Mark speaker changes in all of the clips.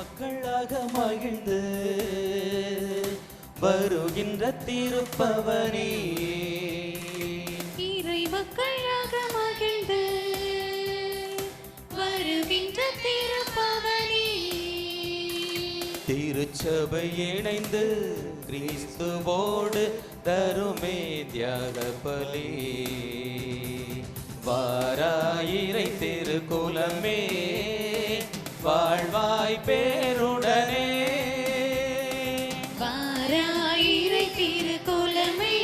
Speaker 1: மக்களாக மகிழ்ந்து வருகின்ற திருப்பவனே,
Speaker 2: இறை மக்களாக மகிழ்ந்து வருகின்ற திருப்பவனே,
Speaker 1: திருச்சபை இணைந்து கிறிஸ்துவோடு தருமே தியாக பலி. வாராயிரை திருக்குலமே வாழ்வாய் பேருடனே,
Speaker 2: வாராயிரை திருக்குலமே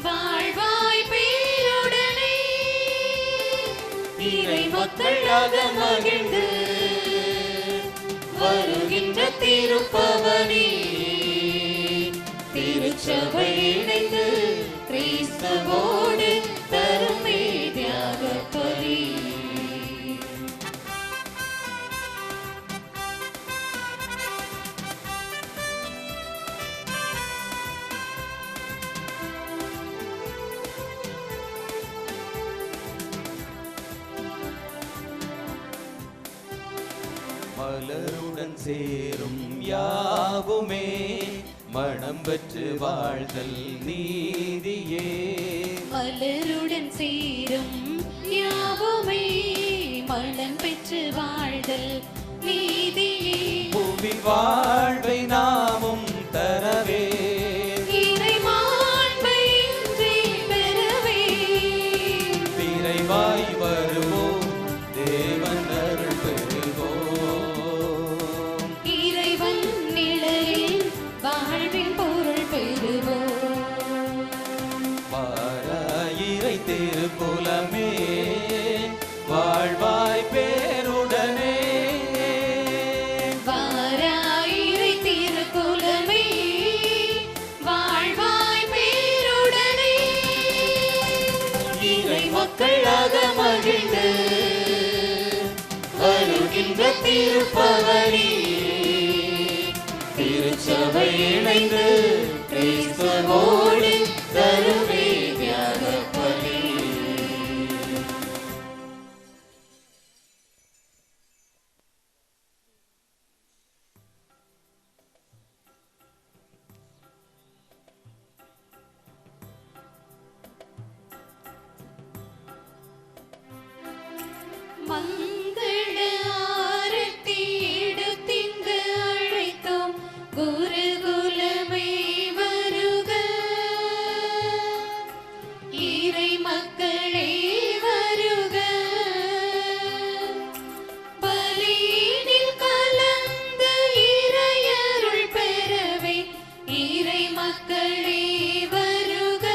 Speaker 2: வாழ்வாய் பேருடனே, இறை மக்களாக மகிழ்ந்து வருகின்ற திருப்பவனே, திருச்சபை இணைந்து கிறிஸ்துவோடு தருமே தியாக பலி.
Speaker 1: மலருடன் சேரும் யாவுமே மனம் பெற்று வாழ்தல் நீதியே,
Speaker 2: மலருடன் சேரும் யாவுமே மனம் பெற்று வாழ்தல் நீதியே,
Speaker 1: புவி வாழ்வை நாமும் தரவே
Speaker 2: இறை மாண்பை இன்றி பெறவே,
Speaker 1: விரைவாய் வருவோம் தேவன் அருள் பெறுவோம்,
Speaker 2: இறைவன் நிழலில் வாழ்வின் பொருள் பெறுவோம்.
Speaker 1: வாராயிரை திருக்குலமே வாழ்வாய் பேருடனே,
Speaker 2: வாராயிரை திருக்குலமே வாழ்வாய் பேருடனே, இறை மக்களாக மகிழ்ந்து வருகின்ற திருப்பவனே, திருச்சபை இணைந்து கிறிஸ்துவோடு தருமே தியாக பலி. மங்கள ஆரத்தி எடுத்திங்கு அழைத்தோம் குருகுலமே வருக, இறை மக்களே வருக, பலியினில் கலந்த இறையருள் பெறவே இறை மக்களே வருக,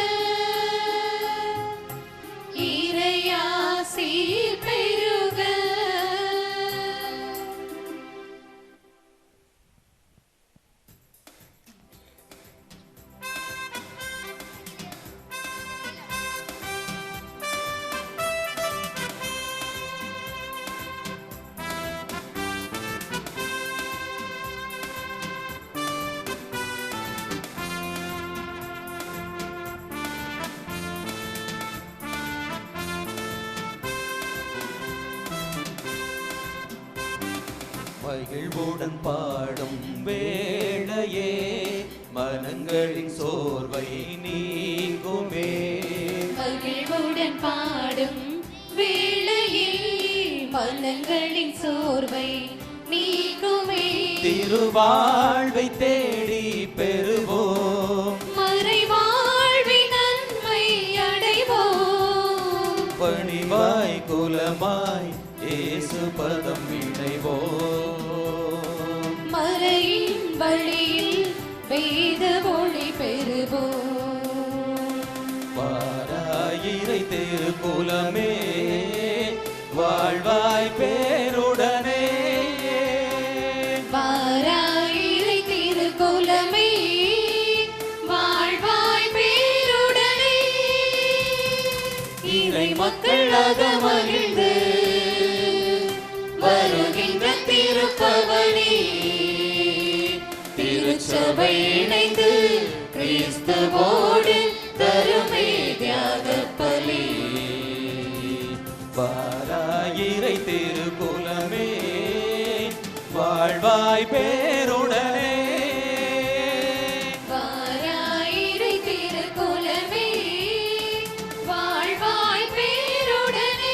Speaker 2: இறையாசீர் பெருக.
Speaker 1: மகிழ்வுடன் பாடும் வேளையே மனங்களின் சோர்வை நீங்குமே,
Speaker 2: மகிழ்வுடன் பாடும் வேளையில் மனங்களின் சோர்வை நீக்குமே,
Speaker 1: திருவாழ்வை தேடி பெறுவோம்,
Speaker 2: மறைவாழ்வின் நன்மை அடைவோம்,
Speaker 1: பணிவாய் குலமாய் இயேசு பதம் இணைவோம்,
Speaker 2: மறையின் வழியில் வேத ஒளி பெறுவோம்.
Speaker 1: வாராயிரை திருக்குலமே வாழ்வாய் பேருடனே,
Speaker 2: வாராயிரை திருக்குலமே வாழ்வாய் பேருடனே, இறை மக்களாக மகிழ்ந்து வருகின்ற திருப்பவனே, திருச்சபை இணைந்து கிறிஸ்துவோடு தருமே தியாக பலி.
Speaker 1: வாராயிரை திருக்குலமே வாழ் வாழ்வாய் பேருடனே
Speaker 2: வாராயிரை திருக்குலமே வாழ்வாய் பேருடனே.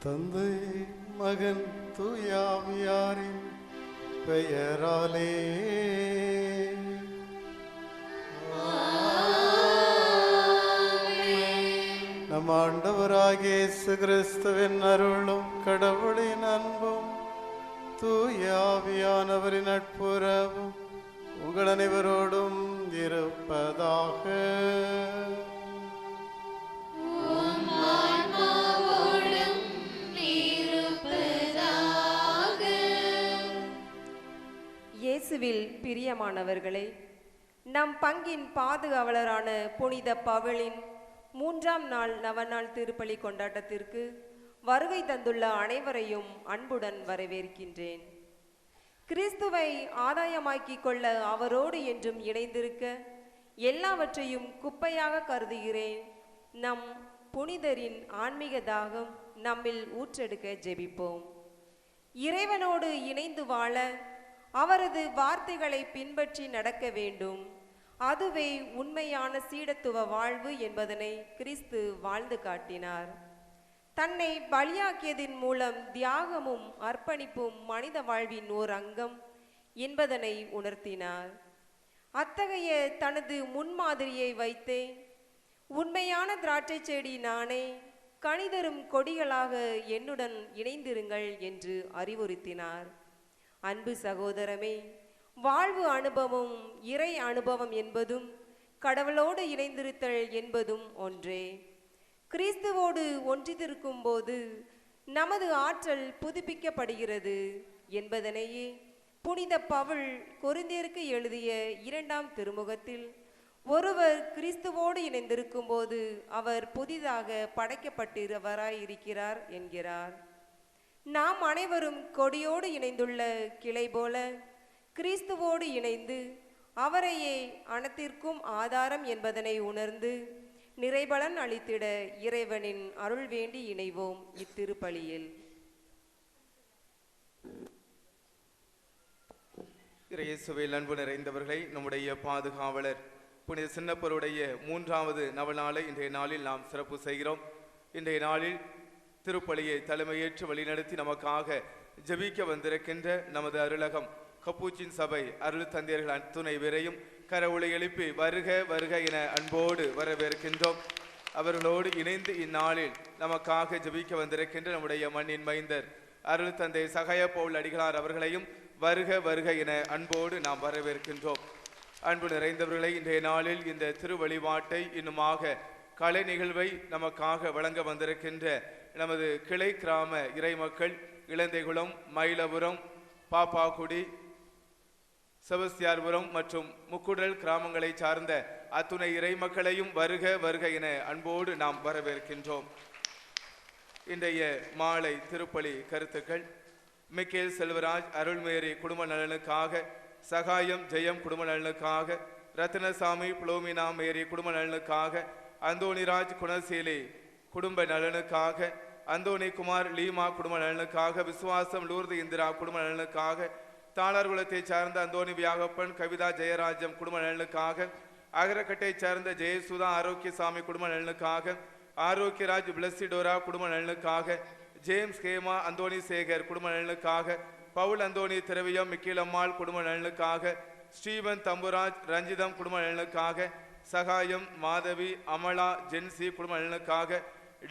Speaker 3: தந்தை மகன் தூயாவியாரின் பெயராலே நம் ஆண்டவராகிய இயேசு கிறிஸ்துவின் அருளும் கடவுளின் அன்பும் தூயாவியானவரின் நட்புறவும் உங்கள் அனைவரோடும் இருப்பதாக.
Speaker 4: இயேசுவில் பிரியமானவர்களே, நம் பங்கின் பாதுகாவலரான புனித பவுலின் 3ஆம் நாள் நவநாள் திருப்பலி கொண்டாட்டத்திற்கு வருகை தந்துள்ள அனைவரையும் அன்புடன் வரவேற்கின்றேன். கிறிஸ்துவை ஆதாயமாக்கிக் கொள்ள அவரோடு என்றும் இணைந்திருக்க எல்லாவற்றையும் குப்பையாக கருதுகிறேன். நம் புனிதரின் ஆன்மீக தாகம் நம்மில் ஊற்றெடுக்க ஜெபிப்போம். இறைவனோடு இணைந்து வாழ அவரது வார்த்தைகளை பின்பற்றி நடக்க வேண்டும். அதுவே உண்மையான சீடத்துவ வாழ்வு என்பதனை கிறிஸ்து வாழ்ந்து காட்டினார். தன்னை பலியாக்கியதின் மூலம் தியாகமும் அர்ப்பணிப்பும் மனித வாழ்வின் ஓர் அங்கம் என்பதனை உணர்த்தினார். அத்தகைய தனது முன்மாதிரியை வைத்தே உண்மையான திராட்சை செடி நானே, கனிதரும் கொடிகளாக என்னுடன் இணைந்திருங்கள் என்று அறிவுறுத்தினார். அன்பு சகோதரமே, வாழ்வு அனுபவம் இறை அனுபவம் என்பதும் கடவுளோடு இணைந்திருத்தல் என்பதும் ஒன்றே. கிறிஸ்துவோடு ஒன்றித்திருக்கும் போது நமது ஆற்றல் புதுப்பிக்கப்படுகிறது என்பதனையே புனித பவுல் கொரிந்தியருக்கு எழுதிய 2ஆம் திருமுகத்தில் ஒருவர் கிறிஸ்துவோடு இணைந்திருக்கும் போது அவர் புதிதாக படைக்கப்பட்டிருக்கிறார் என்கிறார். நாம் அனைவரும் கொடியோடு இணைந்துள்ள கிளை போல கிறிஸ்துவோடு இணைந்து அவரையே அனைத்திற்கும் ஆதாரம் என்பதனை உணர்ந்து நிறைபலன் அளித்திட இறைவனின் அருள் வேண்டி இணைவோம் இத்திருப்பலியில்.
Speaker 5: இயேசுவில் அன்பு நிறைந்தவர்களை, நம்முடைய பாதுகாவலர் புனித சின்னப்பருடைய 3வது நவநாளை இன்றைய நாளில் நாம் சிறப்பு செய்கிறோம். இன்றைய நாளில் திருப்பலியை தலைமையேற்று வழிநடத்தி நமக்காக ஜெபிக்க வந்திருக்கின்ற நமது அருளகம் கப்பூச்சின் சபை அருள் தந்தையர்கள் அத்துணை பேரையும் கரவுளை எழுப்பி வருக வருக என அன்போடு வரவேற்கின்றோம். அவர்களோடு இணைந்து இந்நாளில் நமக்காக ஜெபிக்க வந்திருக்கின்ற நம்முடைய மண்ணின் மைந்தர் அருள் தந்தை சகாய பவுல் அடிகளார் அவர்களையும் வருக வருக என அன்போடு நாம் வரவேற்கின்றோம். அன்பு நிறைந்தவர்களை, இன்றைய நாளில் இந்த திருவழிபாட்டை இன்னுமாக கலை நிகழ்வை நமக்காக வழங்க வந்திருக்கின்ற நமது கிளை கிராம இறைமக்கள் இளந்தைகுளம், மயிலபுரம், பாப்பாக்குடி, செபஸ்தியார்புரம் மற்றும் முக்குடல் கிராமங்களை சார்ந்த அத்துணை இறைமக்களையும் வருக வருக என அன்போடு நாம் வரவேற்கின்றோம். இன்றைய மாலை திருப்பலி கருத்துக்கள்: மிக்கேல் செல்வராஜ் அருள்மேரி குடும்ப நலனுக்காக, சகாயம் ஜெயம் குடும்ப நலனுக்காக, ரத்னசாமி புளோமினா மேரி குடும்ப நலனுக்காக, அந்தோணிராஜ் குணசீலி குடும்ப நலனுக்காக, அந்தோணி குமார் லீமா குடும்ப நலனுக்காக, விசுவாசம் லூர்து இந்திரா குடும்ப நலனுக்காக, தாளார்குளத்தை சார்ந்த அந்தோணி வியாகப்பன் கவிதா ஜெயராஜம் குடும்ப நலனுக்காக, அகரக்கட்டை சார்ந்த ஜெயசுதா ஆரோக்கியசாமி குடும்ப நலனுக்காக, ஆரோக்கியராஜ் பிளஸிடோரா குடும்ப நலனுக்காக, ஜேம்ஸ் கேமா அந்தோணி சேகர் குடும்ப நலனுக்காக, பவுல் அந்தோணி திரவியம் மிக்கேலம்மாள் குடும்ப நலனுக்காக, ஸ்டீவன் தம்புராஜ் ரஞ்சிதம் குடும்ப நலனுக்காக, சகாயம் மாதவி அமலா ஜென்சி குடும்ப நலனுக்காக,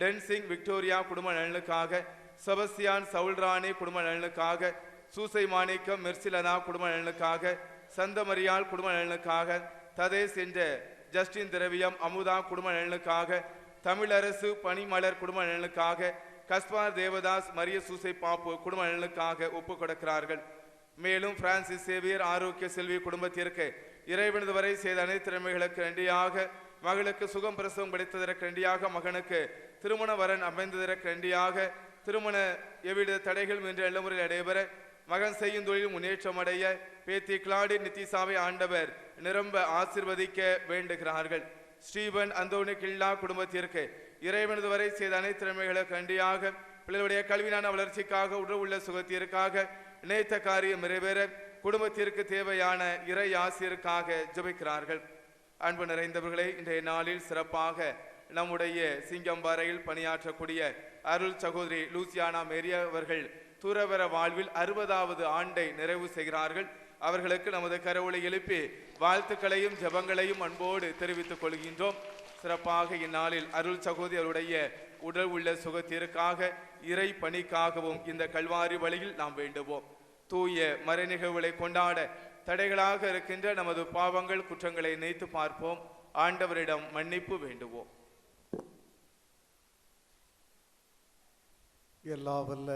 Speaker 5: டென்சிங் விக்டோரியா குடும்ப நலனுக்காக, செபஸ்தியான் சவுல்ராணி குடும்ப நலனுக்காக, சூசை மாணிக்கம் மெர்சிலனா குடும்ப நலனுக்காக, சந்தமரியால் குடும்ப நலனுக்காக, ததேஸ் என்ற ஜஸ்டின் திரவியம் அமுதா குடும்ப நலனுக்காக, தமிழரசு பனிமலர் குடும்ப நலனுக்காக, கஸ்பார் தேவதாஸ் மரிய சூசை பாப்பு குடும்ப நலனுக்காக ஒப்பு கொடுக்கிறார்கள். மேலும் பிரான்சிஸ் சேவியர் ஆரோக்கிய செல்வி குடும்பத்திற்கு இறைவனது வரை செய்த அனைத்து திறமைகளுக்கு நன்றியாக, மகளுக்கு சுகம் பிரசவம் கிடைத்ததற்கு நன்றியாக, மகனுக்கு திருமண வரன் அமைந்ததற்கு நன்றியாக, திருமண எவ்வித தடைகள் இன்று நல்ல முறையில் நடைபெற, மகன் செய்யும் தொழில் முன்னேற்றம் அடைய, பேத்தி கிளாடி நித்திசாவை ஆண்டவர் நிரம்ப ஆசிர்வதிக்க வேண்டுகிறார்கள். ஸ்டீபன் அந்தோணி கில்லா குடும்பத்திற்கு இறைவனது வரை செய்த அனைத்து திறமைகளுக்கு கண்டியாக பிள்ளைகளுடைய கல்வியான வளர்ச்சிக்காக உள்ள சுகத்திற்காக நினைத்த காரியம் நிறைவேற குடும்பத்திற்கு தேவையான இறை ஆசிரியருக்காக ஜெபிக்கிறார்கள். அன்பு நிறைந்தவர்களே, இன்றைய நாளில் சிறப்பாக நம்முடைய சிங்கம்பாறையில் பணியாற்றக்கூடிய அருள் சகோதரி லூசியானா மேரியா அவர்கள் துறவர வாழ்வில் 60வது ஆண்டை நிறைவு செய்கிறார்கள். அவர்களுக்கு நமது கரவொலி எழுப்பி வாழ்த்துக்களையும் ஜெபங்களையும் அன்போடு தெரிவித்துக் கொள்கின்றோம். சிறப்பாக இந்நாளில் அருள் சகோதரி அவருடைய உடல் உள்ள சுகத்திற்காக இறை பணிக்காகவும் இந்த கல்வாரி வழியில் நாம் வேண்டுவோம். தூய மறை நிகழ்வுகளை கொண்டாட தடைகளாக இருக்கின்ற நமது பாவங்கள் குற்றங்களை நினைத்து பார்ப்போம். ஆண்டவரிடம் மன்னிப்பு வேண்டுவோம்.
Speaker 3: எல்லா வல்ல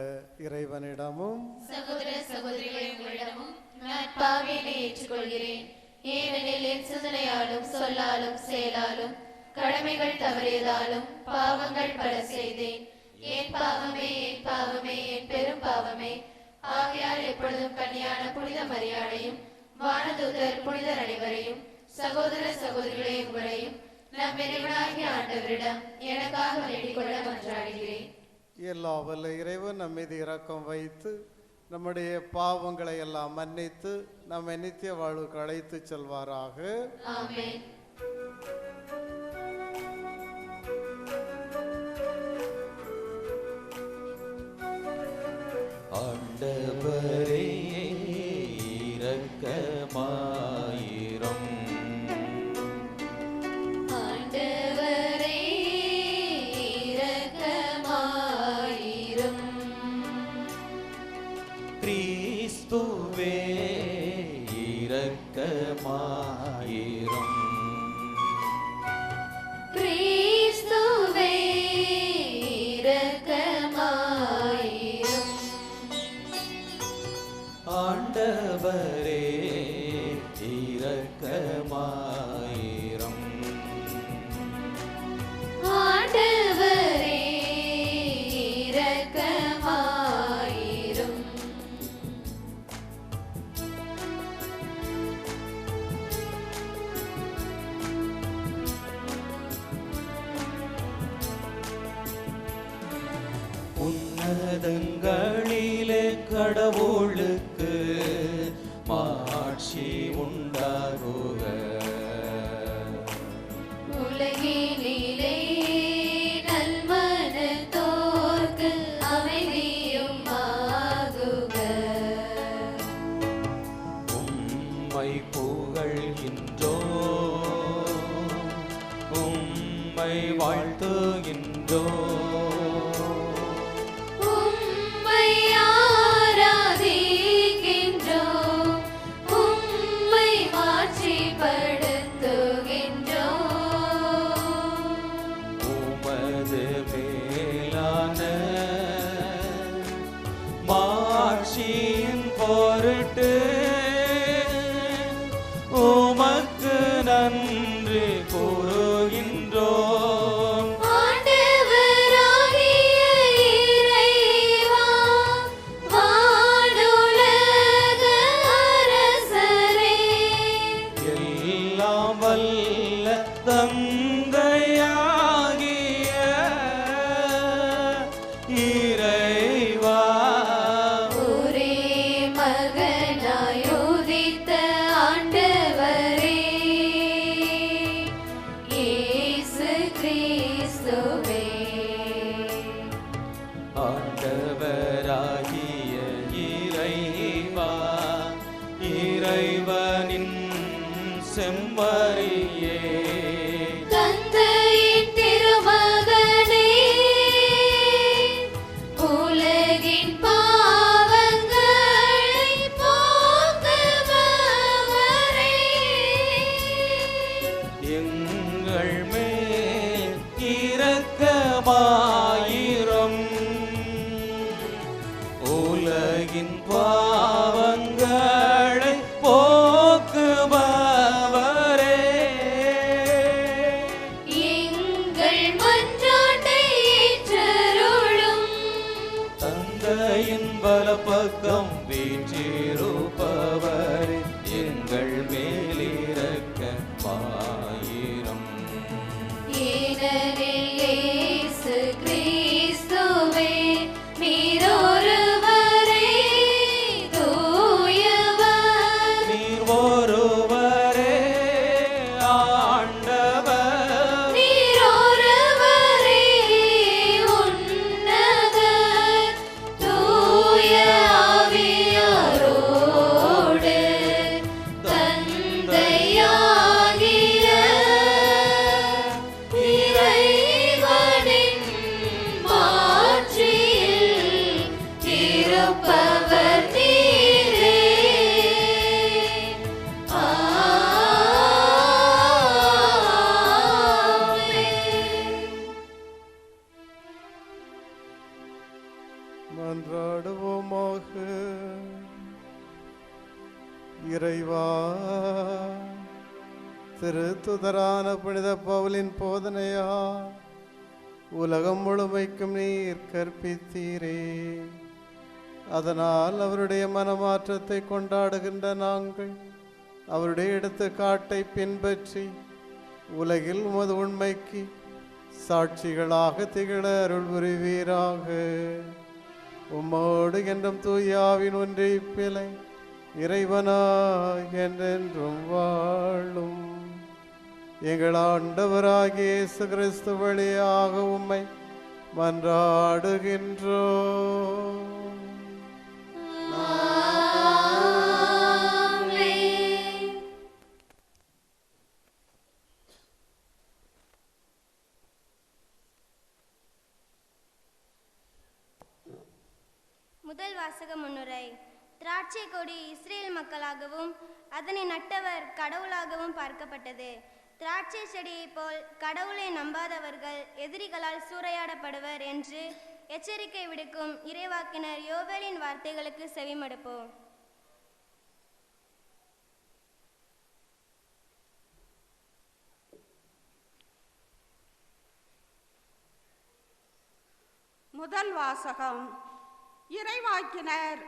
Speaker 3: இறைவனிடமும்
Speaker 2: சகோதர சகோதரிகளே, உங்களிடமும் நான் பாவியனை ஏற்றுக்கொள்கிறேன். ஏனெனில் என் சிந்தனையாலும் சொல்லாலும் செயலாலும் கடமைகள் தவறியதாலும் பாவங்கள் பல செய்தேன். என் பாவமே, என் பாவமே, என் பெரும் பாவமே. ஆகையால் எப்பொழுதும் கன்னியான புனித மரியாதையும் வானதூதர் புனிதர் அனைவரையும் சகோதர சகோதரிகளே உங்களையும் நம் இறைவனாகிய ஆண்டவரிடம் எனக்காக வேண்டிக் கொள்ள மன்றாடுகிறேன்.
Speaker 3: எல்லா வல்ல இறைவன் நம் மீது இரக்கம் வைத்து நம்முடைய பாவங்களை எல்லாம் மன்னித்து நம்மை நித்திய வாழ்வுக்கு அழைத்து செல்வாராக.
Speaker 2: ஆமென்.
Speaker 1: ஆண்டவரே இரக்கமாயிரம்.
Speaker 2: ஆண்டவரே இரக்கமாயிரும்.
Speaker 1: கிறிஸ்துவே இரக்கமாயிரம்.
Speaker 2: கிறிஸ்துவே இரக்கமாயிரும்.
Speaker 1: ஆண்டவரே இரக்கமாயிரம்.
Speaker 2: ஆண்டவரே இரக்கமாயிரும்.
Speaker 1: உன்னதங்களிலே கடவுளுக்கு மாட்சி உண்டாகுக.
Speaker 2: உலகினிலே நல்மனத்தோர்க்கு அமைதியும் ஆகுக.
Speaker 1: உம்மை புகழ்கின்றோம், உம்மை வாழ்த்துகின்றோம்.
Speaker 2: உம்மை ஆராதிக்கின்றோம், உம்மை மாட்சிப்படுத்துகின்றோம்.
Speaker 1: உமது மேலான மாட்சியின் பொருட்டு உமக்கு நன்றி கூறுகின்றோம்.
Speaker 2: ஆண்டவராகிய இறைவா, வானுலக அரசரே,
Speaker 1: எல்லாம் வல்ல தந்தையாகிய இறைவா,
Speaker 2: ஒரே மகனாய் உதித்த ஆண்டவரே, இயேசு கிறிஸ்துவே,
Speaker 1: ஆண்டவராகிய இறைவா, இறைவனின் செம்மறியே,
Speaker 2: தந்தையின் திருமகனே, உலகின் பாவங்களை போக்குபவரே,
Speaker 1: எங்கள் மேல் இரக்கமாயிரம். உலகின் பாவங்களை போக்குபவரே,
Speaker 2: எங்கள் மன்றாட்டை ஏற்றருளும்.
Speaker 1: தந்தையின் வலப்பக்கம் வீற்றிருப்பவரே, எங்கள் மேல் இரக்கமாயிரம்.
Speaker 3: மன்றாடுவோமாக. இறைவா, திருத்துதரான புனித பவுலின் போதனையா உலகம் முழுமைக்கும் நீர் கற்பித்தீரே. அதனால் அவருடைய மனமாற்றத்தை கொண்டாடுகின்ற நாங்கள் அவருடைய எடுத்துக்காட்டை பின்பற்றி உலகில் உமது உண்மைக்கு சாட்சிகளாக திகழ அருள் புரிவீராக. உம்மோடு என்றும் தூயாவின் ஒன்றிப்பிலை இறைவனாய் என்றென்றும் வாழும் எங்கள் ஆண்டவராகிய இயேசு கிறிஸ்து வழியாக உம்மை மன்றாடுகின்றோம்.
Speaker 6: முதல் வாசக முன்னுரை. திராட்சை கொடி இஸ்ரேல் மக்களாகவும் அதனை நட்டவர் கடவுளாகவும் பார்க்கப்பட்டது. திராட்சை செடியை போல் கடவுளை நம்பாதவர்கள் எதிரிகளால் சூறையாடப்படுவர் என்று எச்சரிக்கை விடுக்கும் இறைவாக்கினர் யோவேலின் வார்த்தைகளுக்கு செவிமடுப்போம்.
Speaker 7: முதல் வாசகம். இறைவாக்கினர்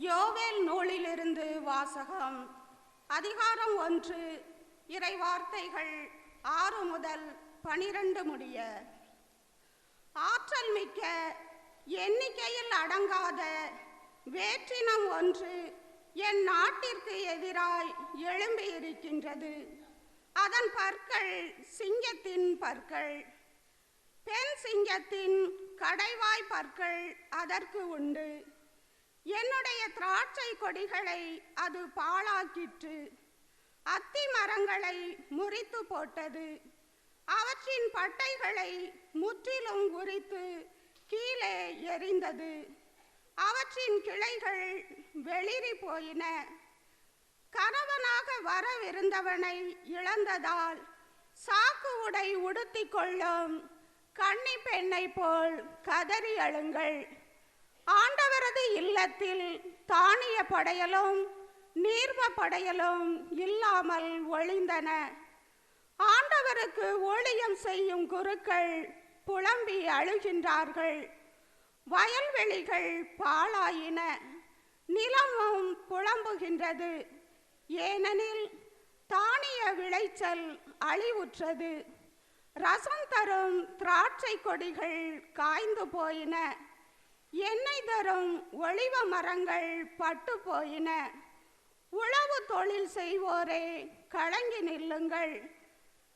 Speaker 7: யோவேல் நூலிலிருந்து வாசகம். அதிகாரம் 1, இறைவார்த்தைகள் 6 முதல் 12 முடிய. ஆற்றல் மிக்க எண்ணிக்கையில் அடங்காத வேற்றினம் ஒன்று என் நாட்டிற்கு எதிராய் எழும்பியிருக்கின்றது. அதன் பற்கள் சிங்கத்தின் பற்கள். பெண் சிங்கத்தின் கடைவாய் பற்கள் அதற்கு உண்டு. என்னுடைய திராட்சை கொடிகளை அது பாழாக்கிற்று. அத்தி மரங்களை முறித்து போட்டது. அவற்றின் பட்டைகளை முற்றிலும் உரித்து கீழே எறிந்தது. அவற்றின் கிளைகள் வெளிரி போயின. கணவனாக வரவிருந்தவனை இழந்ததால் சாக்கு உடை உடுத்தி கொள்ளும் கன்னி பெண்ணை போல் கதறி அழுங்கள். ஆண்டவரது இல்லத்தில் தானிய படையலும் நீர்ம படையலும் இல்லாமல் ஒளிந்தன. ஆண்டவருக்கு ஊழியம் செய்யும் குருக்கள் புலம்பி அழுகின்றார்கள். வயல்வெளிகள் பாழாயின, நிலமும் புலம்புகின்றது. ஏனெனில் தானிய விளைச்சல் அழிவுற்றது. ரசம் தரும் திராட்சை கொடிகள் காய்ந்து போயின. எண்ணெய் தரும் ஒலிவ மரங்கள் பட்டு போயின. உழவு தொழில் செய்வோரே கலங்கி நில்லுங்கள்.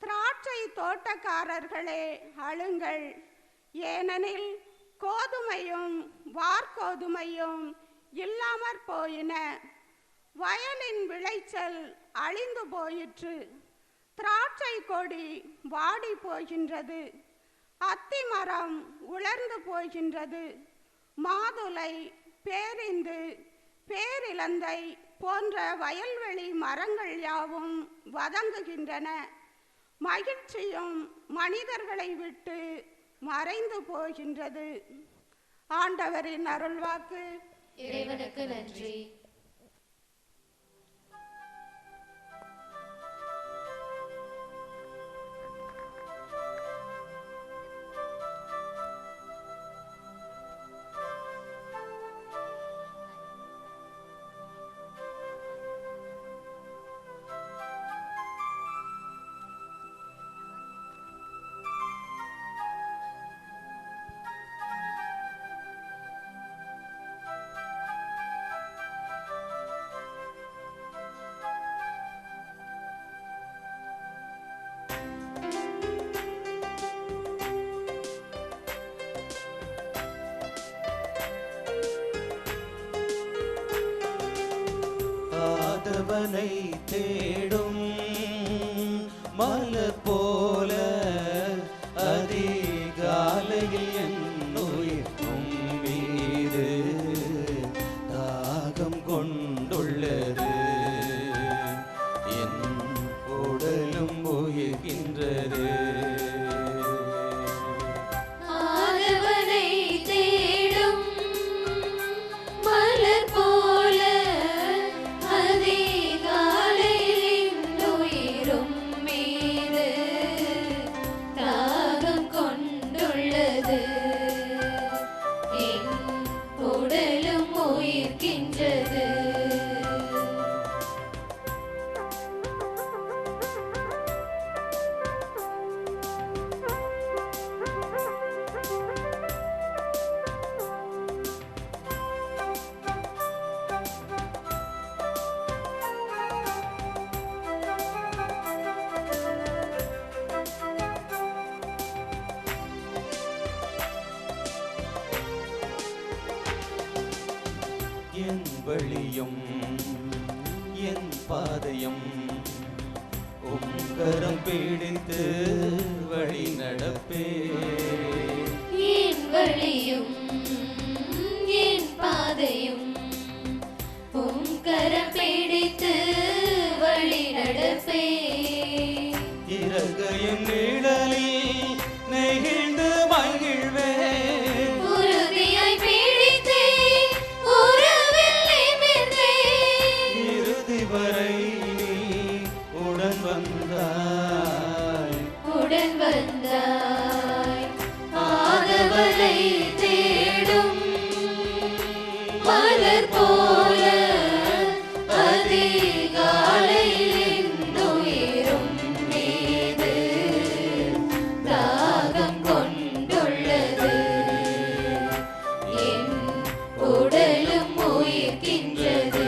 Speaker 7: திராட்சை தோட்டக்காரர்களே அழுங்கள். ஏனெனில் கோதுமையும் வார்கோதுமையும் இல்லாமற் போயின. வயலின் விளைச்சல் அழிந்து போயிற்று. திராட்சை கொடி வாடி போகின்றது. அத்தி மரம் உலர்ந்து போகின்றது. மாதுளை, பேரிந்து, பேரிலந்தை போன்ற வயல்வெளி மரங்கள் யாவும் வதங்குகின்றன. மகிழ்ச்சியும் மனிதர்களை விட்டு மறைந்து போகின்றது. ஆண்டவரின் அருள்வாக்கு.
Speaker 2: இறைவனுக்கு நன்றி.
Speaker 1: ஆதவனை தேடும் மலர் போல அதிகாலையில் என் உயிர் மீது தாகம் கொண்டுள்ளது. என் உடலும் உயிர்கின்றது.
Speaker 2: ஆதவனை தேடும்
Speaker 1: வழியும் என் பாதையும் கரம் பிடித்து வழி நடப்பே.
Speaker 2: என் வழியும் என் பாதையும் கரம் பிடித்து வழி நடப்பே.
Speaker 1: இறகையின் நிழலில் நெகிழ்ந்து மகிழ்வே.
Speaker 2: உறுதியாய் பிடித்தே உறவில் நிமிர்ந்தே.
Speaker 1: இறுதி வரை நீ உடன் வந்தாய்.
Speaker 2: உடன் வந்தாய். ஆதவரை தேடும் மலர் போல அதிகாலையில் உயிரும் மீது தாகம் கொண்டுள்ளது. என் உடலும் உயிர்க்கின்றது.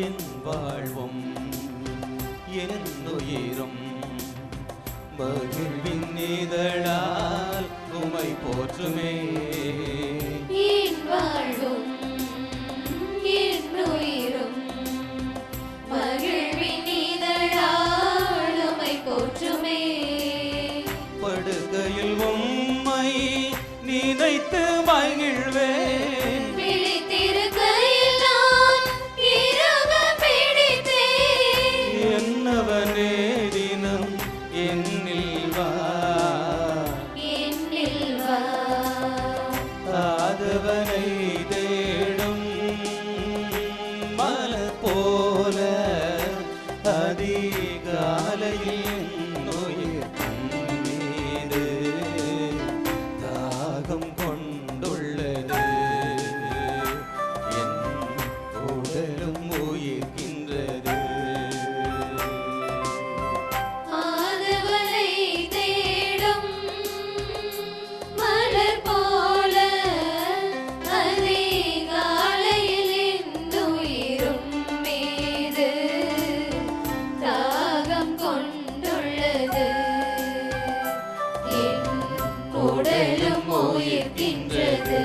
Speaker 1: என் வாழ்வும் என் உயிரும் மகிழ்வின் இதழால் உமை போற்றுமே.
Speaker 2: என் வாழ்வும் என் உயிரும் மகிழ்வின் இதழால் உம்மை போற்றுமே.
Speaker 1: படுக்கையில் உம்மை நினைத்து மகிழ்வேன்.
Speaker 2: விழித்திருக்கையில் நான் இறுக பிடித்தேன்.
Speaker 1: என்னவனே தினம் என்னில் வா.
Speaker 2: என்னில் வா.
Speaker 1: ஆதவனை தேடும் மலர் போல அதிகாலையில் உயிர் மீது தாகம் கொண்டுள்ளது. என் உடலும் உயிர்க்கின்றது.
Speaker 2: ஆதவரை தேடும் மலர் போல அதிகாலையில் என் உயிரும் மீது தாகம் கொண்டுள்ளது. என் உடலும் உயிர்க்கின்றது.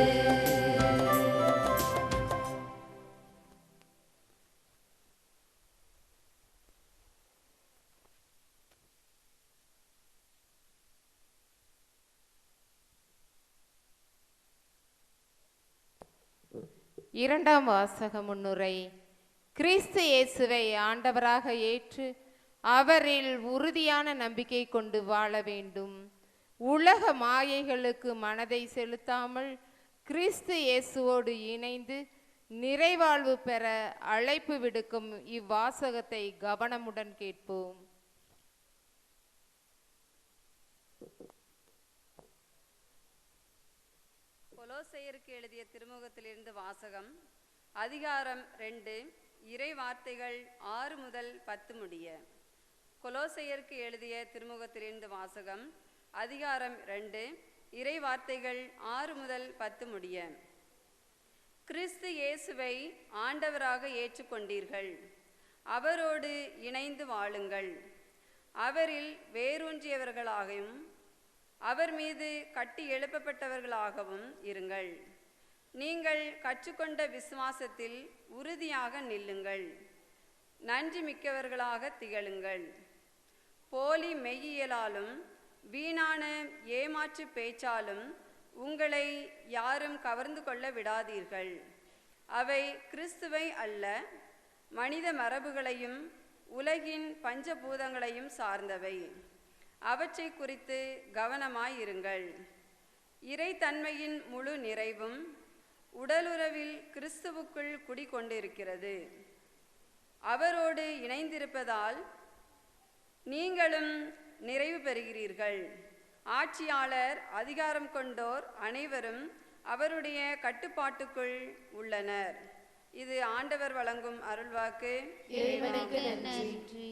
Speaker 8: இரண்டாம் வாசக முன்னுரை. கிறிஸ்து இயேசுவை ஆண்டவராக ஏற்று அவரில் உறுதியான நம்பிக்கை கொண்டு வாழ வேண்டும். உலக மாயைகளுக்கு மனதை செலுத்தாமல் கிறிஸ்து இயேசுவோடு இணைந்து நிறைவாழ்வு பெற அழைப்பு விடுக்கும் இவ்வாசகத்தை கவனமுடன் கேட்போம்.
Speaker 9: கொலோசையருக்கு எழுதிய திருமுகத்திலிருந்து வாசகம். அதிகாரம் 2, இறை வார்த்தைகள் 6 முதல் 10 முடிய. கொலோசையருக்கு எழுதிய திருமுகத்திலிருந்து வாசகம். அதிகாரம் 2, இறை வார்த்தைகள் 6 முதல் 10 முடிய. கிறிஸ்து இயேசுவை ஆண்டவராக ஏற்றுக்கொண்டீர்கள். அவரோடு இணைந்து வாழுங்கள். அவரில் வேரூன்றியவர்களாகவும் அவர் மீது கட்டி எழுப்பப்பட்டவர்களாகவும் இருங்கள். நீங்கள் கற்றுக்கொண்ட விசுவாசத்தில் உறுதியாக நில்லுங்கள். நன்றி மிக்கவர்களாக திகழுங்கள். போலி மெய்யியலாலும் வீணான ஏமாற்று பேச்சாலும் உங்களை யாரும் கவர்ந்து கொள்ள விடாதீர்கள். அவை கிறிஸ்துவை அல்ல, மனித மரபுகளையும் உலகின் பஞ்சபூதங்களையும் சார்ந்தவை. அவற்றை குறித்து கவனமாயிருங்கள். இறைத்தன்மையின் முழு நிறைவும் உடலுறவில் கிறிஸ்துவுக்குள் குடிகொண்டிருக்கிறது. அவரோடு இணைந்திருப்பதால் நீங்களும் நிறைவு பெறுகிறீர்கள். ஆட்சியாளர் அதிகாரம் கொண்டோர் அனைவரும் அவருடைய கட்டுப்பாட்டுக்குள் உள்ளனர். இது ஆண்டவர் வழங்கும் அருள்வாக்கு.
Speaker 2: இறைவனுக்கு நன்றி.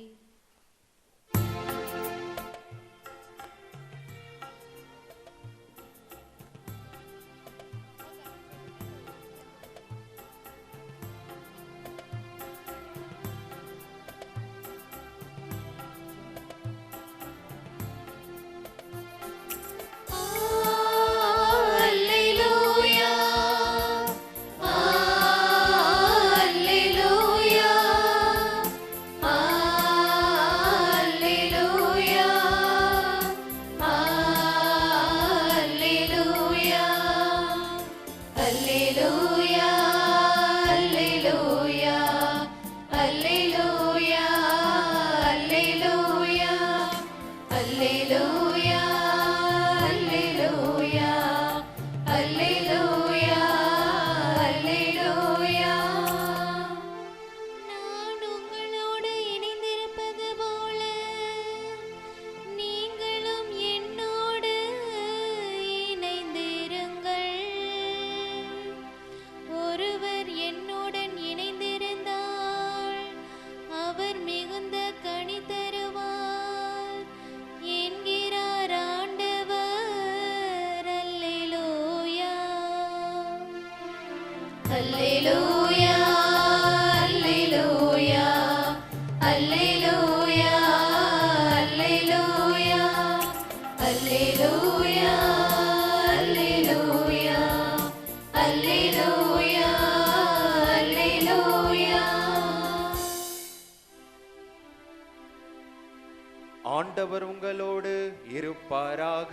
Speaker 1: ஆண்டவர் உங்களோடு இருப்பாராக.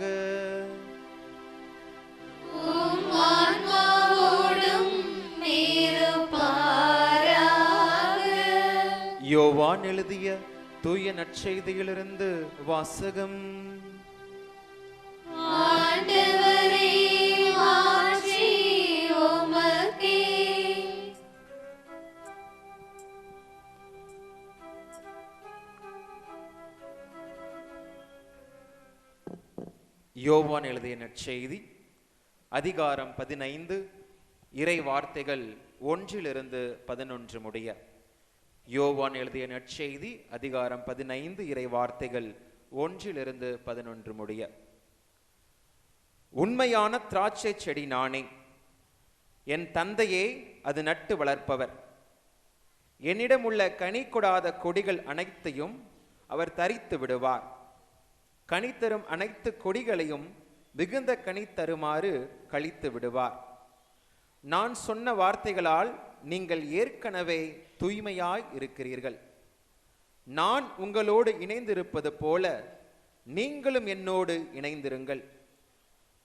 Speaker 1: யோவான் எழுதிய தூய நற்செய்தியிலிருந்து வாசகம்.
Speaker 2: ஆண்டவரே, மாட்சி உமக்கே.
Speaker 1: யோவான் எழுதிய நற்செய்தி அதிகாரம் 15 இறை வார்த்தைகள் 1-11 முடிய. யோவான் எழுதிய நற்செய்தி அதிகாரம் 15 இறை வார்த்தைகள் 1-11 முடிய. உண்மையான திராட்சை செடி நானே, என் தந்தையே அது நட்டு வளர்ப்பவர். என்னிடம் உள்ள கனி கொடாத கொடிகள் அனைத்தையும் அவர் தரித்து விடுவார். கனி தரும் அனைத்து கொடிகளையும் மிகுந்த கனி தருமாறு கழித்து விடுவார். நான் சொன்ன வார்த்தைகளால் நீங்கள் ஏற்கனவே தூய்மையாய் இருக்கிறீர்கள். நான் உங்களோடு இணைந்திருப்பது போல நீங்களும் என்னோடு இணைந்திருங்கள்.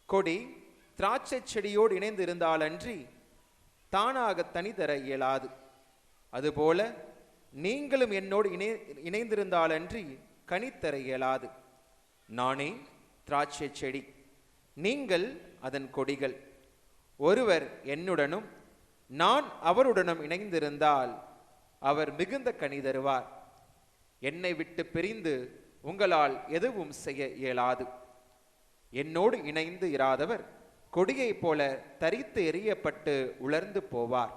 Speaker 1: கொடி திராட்சை செடியோடு இணைந்திருந்தாலன்றி தானாக தனி தர இயலாது. அதுபோல நீங்களும் என்னோடு இணைந்திருந்தாலன்றி கனித்தர இயலாது. நானே திராட்சை செடி, நீங்கள் அதன் கொடிகள். ஒருவர் என்னுடனும் நான் அவருடனும் இணைந்திருந்தால் அவர் மிகுந்த கனி தருவார். என்னை விட்டு பிரிந்து உங்களால் எதுவும் செய்ய இயலாது. என்னோடு இணைந்து இராதவர் கொடியைப் போல தரித்து எறியப்பட்டு உலர்ந்து போவார்.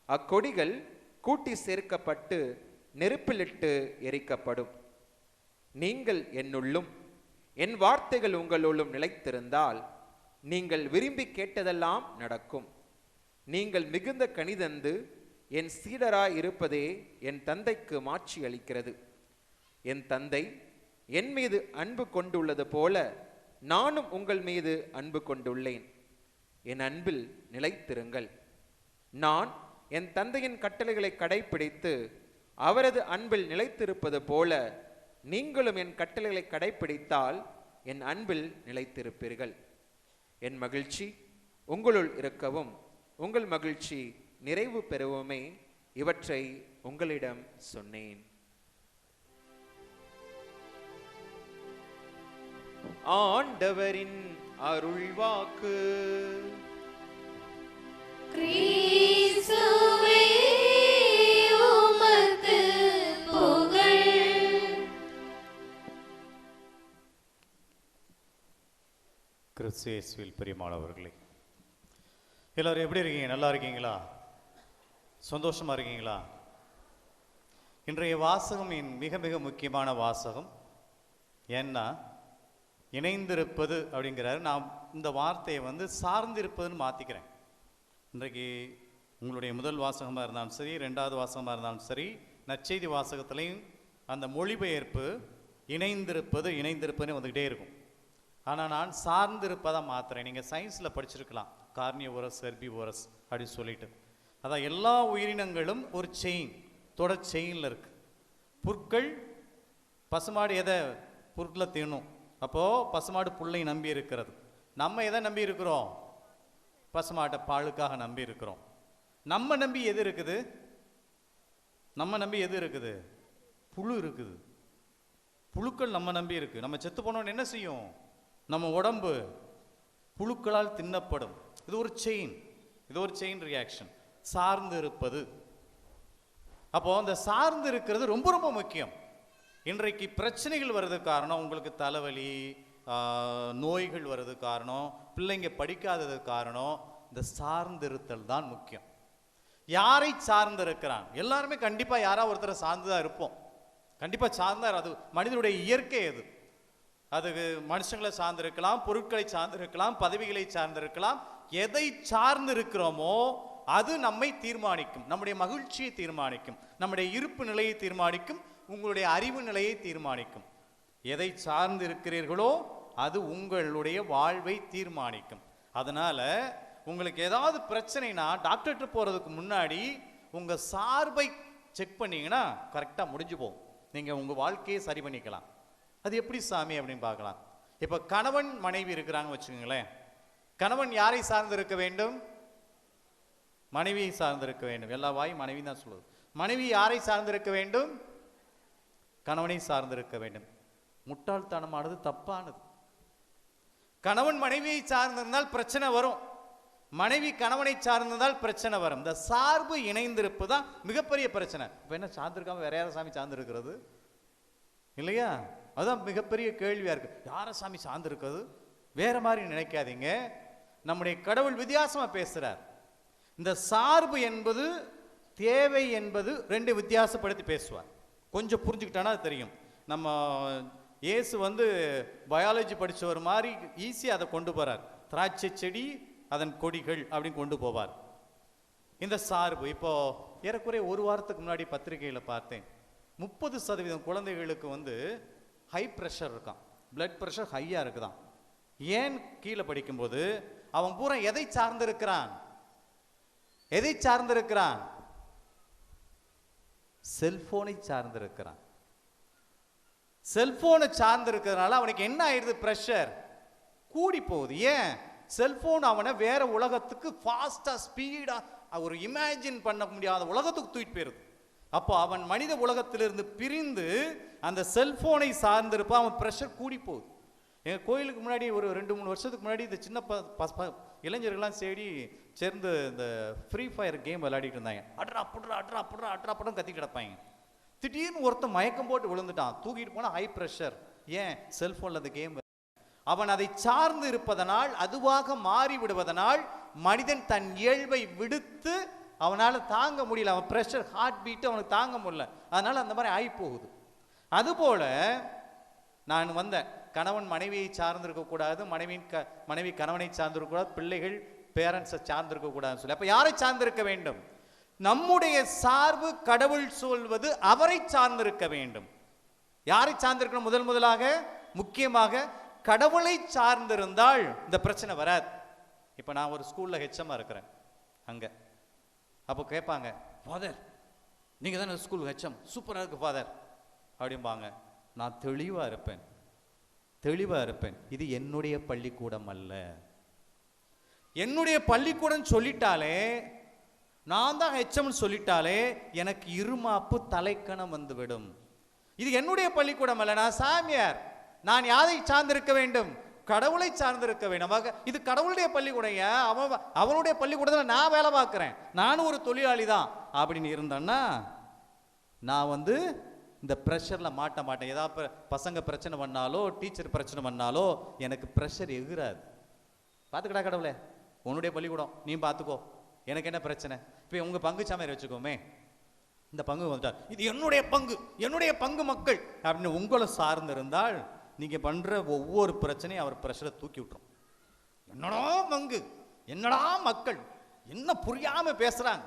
Speaker 1: அக்கொடிகள் கூட்டி சேர்க்கப்பட்டு நெருப்பிலிட்டு எரிக்கப்படும். நீங்கள் என்னுள்ளும் என் வார்த்தைகள் உங்களுள்ளும் நிலைத்திருந்தால் நீங்கள் விரும்பி கேட்டதெல்லாம் நடக்கும். நீங்கள் மிகுந்த கனிதந்து என் சீடராய் இருப்பதே என் தந்தைக்கு மாட்சி அளிக்கிறது. என் தந்தை என் மீது அன்பு கொண்டுள்ளது போல நானும் உங்கள் மீது அன்பு கொண்டுள்ளேன். என் அன்பில் நிலைத்திருங்கள். நான் என் தந்தையின் கட்டளைகளை கடைப்பிடித்து அவரது அன்பில் நிலைத்திருப்பது போல நீங்களும் என் கட்டளைகளை கடைப்பிடித்தால் என் அன்பில் நிலைத்திருப்பீர்கள். என் மகிழ்ச்சி உங்களுள் இருக்கவும் உங்கள் மகிழ்ச்சி நிறைவு பெறவுமே இவற்றை உங்களிடம் சொன்னேன். ஆண்டவரின் அருள்வாக்கு.
Speaker 2: கிறிஸ்துவே உமக்கு புகழ்.
Speaker 10: கிறிஸ்து இயேசுவில் பிரியமானவர்களே, எல்லோரும் எப்படி இருக்கீங்க? நல்லா இருக்கீங்களா? சந்தோஷமா இருக்கீங்களா? இன்றைய வாசகம் மிக மிக முக்கியமான வாசகம். ஏன்னா இணைந்திருப்பது அப்படிங்கிறாரு. நான் இந்த வார்த்தையை சார்ந்திருப்பதுன்னு மாற்றிக்கிறேன். இன்றைக்கு உங்களுடைய முதல் வாசகமாக இருந்தாலும் சரி, ரெண்டாவது வாசகமாக இருந்தாலும் சரி, நற்செய்தி வாசகத்துலேயும் அந்த மொழிபெயர்ப்பு இணைந்திருப்பது இணைந்திருப்பதுன்னு வந்துக்கிட்டே இருக்கும். ஆனால் நான் சார்ந்திருப்பதாக மாற்றுறேன். நீங்கள் சயின்ஸில் படிச்சிருக்கலாம், கார்னியோரஸ் ஹெர்பிவோரஸ் அப்படின்னு சொல்லிட்டு. அதான் எல்லா உயிரினங்களும் ஒரு செயின், தொடர் செயினில் இருக்குது. புற்கள், பசுமாடு எதை புற்களை தின்னும். அப்போது பசுமாடு புல்லை நம்பி இருக்கிறது. நம்ம எதை நம்பி இருக்கிறோம்? பசுமாட்டை பாலுக்காக நம்பி இருக்கிறோம். நம்ம நம்பி எது இருக்குது? நம்ம நம்பி எது இருக்குது? புழு இருக்குது. புழுக்கள் நம்ம நம்பி இருக்கு. நம்ம செத்து போனோன்னு என்ன செய்யும்? நம்ம உடம்பு புழுக்களால் தின்னப்படும். இது ஒரு செயின், இது ஒரு செயின் ரியாக்ஷன். சார்ந்து இருப்பது. அப்போ அந்த சார்ந்து இருக்கிறது ரொம்ப ரொம்ப முக்கியம். இன்றைக்கு பிரச்சனைகள் வர்றது காரணம், உங்களுக்கு தலைவலி, நோய்கள் வர்றது காரணம், பிள்ளைங்க படிக்காதது காரணம், இந்த சார்ந்திருத்தல் தான் முக்கியம். யாரை சார்ந்து இருக்கிறான்? எல்லாருமே கண்டிப்பா யாராவது ஒருத்தரை சார்ந்துதான் இருப்போம். கண்டிப்பா சார்ந்தார். அது மனிதனுடைய இயற்கை. அது மனுஷங்களை சார்ந்திருக்கலாம், பொருட்களை சார்ந்திருக்கலாம், பதவிகளை சார்ந்திருக்கலாம். எதை சார்ந்து இருக்கிறோமோ அது நம்மை தீர்மானிக்கும். நம்முடைய மகிழ்ச்சியை தீர்மானிக்கும், நம்முடைய இருப்பு நிலையை தீர்மானிக்கும், உங்களுடைய அறிவு நிலையை தீர்மானிக்கும். எதை சார்ந்து இருக்கிறீர்களோ அது உங்களுடைய வாழ்வை தீர்மானிக்கும். அதனால உங்களுக்கு ஏதாவது பிரச்சனைனா டாக்டர்கிட்ட போறதுக்கு முன்னாடி உங்க சார்பை செக் பண்ணீங்கன்னா கரெக்டா முடிஞ்சு போகும். நீங்க உங்க வாழ்க்கையை சரி பண்ணிக்கலாம். அது எப்படி சாமி அப்படின்னு பார்க்கலாம். இப்ப கணவன் மனைவி இருக்கிறாங்க வச்சுக்கோங்களேன். கணவன் யாரை சார்ந்து இருக்க வேண்டும்? மனைவியை சார்ந்து இருக்க வேண்டும். எல்லா வாயும் மனைவி தான் சொல்லுது. மனைவி யாரை சார்ந்து இருக்க வேண்டும்? கணவனை சார்ந்து இருக்க வேண்டும். முட்டாள்தனமானது, தப்பானது. கணவன் மனைவியை சார்ந்திருந்தால் பிரச்சனை வரும், மனைவி கணவனை சார்ந்திருந்தால் பிரச்சனை வரும். இந்த சார்பு இணைந்திருப்பு தான் மிகப்பெரிய பிரச்சனை. இப்ப என்ன சார்ந்திருக்காம வேற யார சாமி சார்ந்து இருக்கிறது இல்லையா? அதுதான் மிகப்பெரிய கேள்வியா இருக்கு. யார சாமி சார்ந்து இருக்கிறது? வேற மாதிரி நினைக்காதீங்க. நம்முடைய கடவுள் வித்தியாசமா பேசுறார். இந்த சார்பு என்பது தேவை என்பது ரெண்டு வித்தியாசப்படுத்தி பேசுவார். கொஞ்சம் புரிஞ்சுக்கிட்டானா அது தெரியும். நம்ம இயேசு பயாலஜி படிச்சவர் மாதிரி ஈஸியா அதை கொண்டு போறார். திராட்சை செடி அதன் கொடிகள் அப்படின்னு கொண்டு போவார். இந்த சார்பு இப்போ ஏறக்குறைய ஒரு வாரத்துக்கு முன்னாடி பத்திரிகையில பார்த்தேன். 30% குழந்தைகளுக்கு ஹை ப்ரெஷர் இருக்கான். பிளட் ப்ரெஷர் ஹையா இருக்குதான். ஏன் கீழே படிக்கும்போது அவன் பூரா எதை சார்ந்திருக்கிறான்? எதை சார்ந்திருக்கிறான்? செல்போனை சார்ந்திருக்கிறான். செல்போனை சார்ந்திருக்கிறதுனால அவனுக்கு என்ன ஆயிடுது? ப்ரெஷர் கூடி போகுது. ஏன்? செல்போன் அவனை வேற உலகத்துக்கு ஃபாஸ்டா ஸ்பீடா ஒரு இமேஜின் பண்ண முடியாத உலகத்துக்கு தூக்கிட்டு போயிருது. அப்போ அவன் மனித உலகத்திலிருந்து பிரிந்து அந்த செல்போனை சார்ந்திருப்பான். அவன் ப்ரெஷர் கூடி போகுது. எங்கள் கோயிலுக்கு முன்னாடி ஒரு 2-3 வருஷத்துக்கு முன்னாடி இந்த சின்ன இளைஞர்கள்லாம் சேர்ந்து இந்த ஃப்ரீ ஃபயர் கேம் விளையாடிட்டு இருந்தாங்க. அட்ரா புட்ரா அட்ரா புட்ரா அட்ரா புட்டம் கத்தி கிடப்பாங்க. திடீர்னு ஒருத்தன் மயக்கம் போட்டு விழுந்துட்டான். தூக்கிட்டு போனால் ஹை ப்ரெஷர். ஏன்? செல்போன்ல அந்த கேம். அவன் அதை சார்ந்து இருப்பதனால், அதுவாக மாறி விடுவதனால் மனிதன் தன் இயல்பை விடுத்து அவனால் தாங்க முடியல. அவன் ப்ரெஷர், ஹார்ட் பீட்டு அவனுக்கு தாங்க முடியல. அதனால அந்த மாதிரி ஆகி போகுது. அதுபோல நான் வந்தேன். கணவன் மனைவியை சார்ந்திருக்க கூடாது, மனைவி கணவனை சார்ந்திருக்க கூடாது, பிள்ளைகள் பேரண்ட்ஸை சார்ந்திருக்க கூடாதுன்னு சொல்லி. அப்ப யாரை சார்ந்திருக்க வேண்டும்? நம்முடைய சார்பு கடவுள் சொல்வது அவரை சார்ந்திருக்க வேண்டும். யாரை சார்ந்திருக்கணும்? முதலாக முக்கியமாக கடவுளை சார்ந்திருந்தால் இந்த பிரச்சனை வராது. இப்ப நான் ஒரு ஸ்கூல்ல ஹெச்எம்மா இருக்கிறேன். அங்க அப்போ கேட்பாங்க, ஃபாதர் நீங்க தானே ஸ்கூல் ஹெச்எம், சூப்பரா இருக்கு ஃபாதர் அப்படிம்பாங்க. நான் தெளிவா இருப்பேன். இது என்னுடைய பள்ளிக்கூடம் அல்ல. என்னுடைய பள்ளிக்கூடம் சொல்லிட்டாலே, நான் தான் ஹெச்எம் சொல்லிட்டாலே எனக்கு இருமாப்பு தலைக்கணம் வந்துவிடும். இது என்னுடைய பள்ளிக்கூடம் அல்ல. நான் சாமியார். நான் யாரை சார்ந்திருக்க வேண்டும்? கடவுளை சார்ந்திருக்க வேண்டும். இது கடவுளுடைய பள்ளிக்கூடம். அவனுடைய பள்ளிக்கூடத்தில் நான் வேலை பார்க்கிறேன், நானும் ஒரு தொழிலாளி தான் அப்படின்னு இருந்தேன்னா நான் இந்த ப்ரெஷர்ல மாட்டேன். ஏதாவது பசங்க பிரச்சனை பண்ணாலோ, டீச்சர் பிரச்சனை பண்ணாலோ எனக்கு ப்ரெஷர் எகுறாது. பார்த்துக்கடா கடவுளே, உன்னுடைய பள்ளிக்கூடம் நீ பார்த்துக்கோ, எனக்கு என்ன பிரச்சனை. இப்போ உங்கள் பங்கு சாமியார் வச்சுக்கோமே, இந்த பங்கு வந்துட்டார், இது என்னுடைய பங்கு, என்னுடைய பங்கு மக்கள் அப்படின்னு உங்களை சார்ந்திருந்தால் நீங்கள் பண்ணுற ஒவ்வொரு பிரச்சனையும் அவர் பிரஷரை தூக்கி விட்டுரும். என்னடா பங்கு, என்னடா மக்கள், என்ன புரியாமல் பேசுகிறாங்க.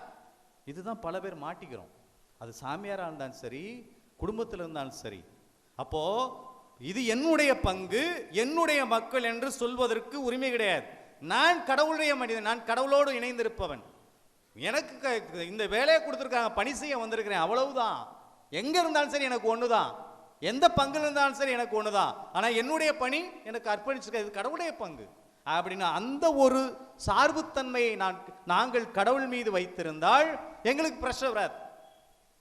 Speaker 10: இதுதான் பல பேர் மாட்டிக்கிறோம். அது சாமியாராக இருந்தாலும் சரி, குடும்பத்தில் இருந்தாலும் சரி. அப்போ இது என்னுடைய பங்கு, என்னுடைய மக்கள் என்று சொல்வதற்கு உரிமை கிடையாது. நான் கடவுளுடைய மனிதன், நான் கடவுளோடு இணைந்திருப்பவன். எனக்கு இந்த வேலையை கொடுத்துருக்காங்க, பணி செய்ய வந்திருக்கிறேன், அவ்வளவுதான். எங்க இருந்தாலும் சரி எனக்கு ஒண்ணுதான், எந்த பங்குல இருந்தாலும் சரி எனக்கு ஒண்ணுதான். ஆனா என்னுடைய பணி எனக்கு அர்ப்பணிச்சிருக்க, இது கடவுளுடைய பங்கு அப்படின்னு அந்த ஒரு சார்புத்தன்மையை நாங்கள் கடவுள் மீது வைத்திருந்தால் எங்களுக்கு பிரஷர் வராது,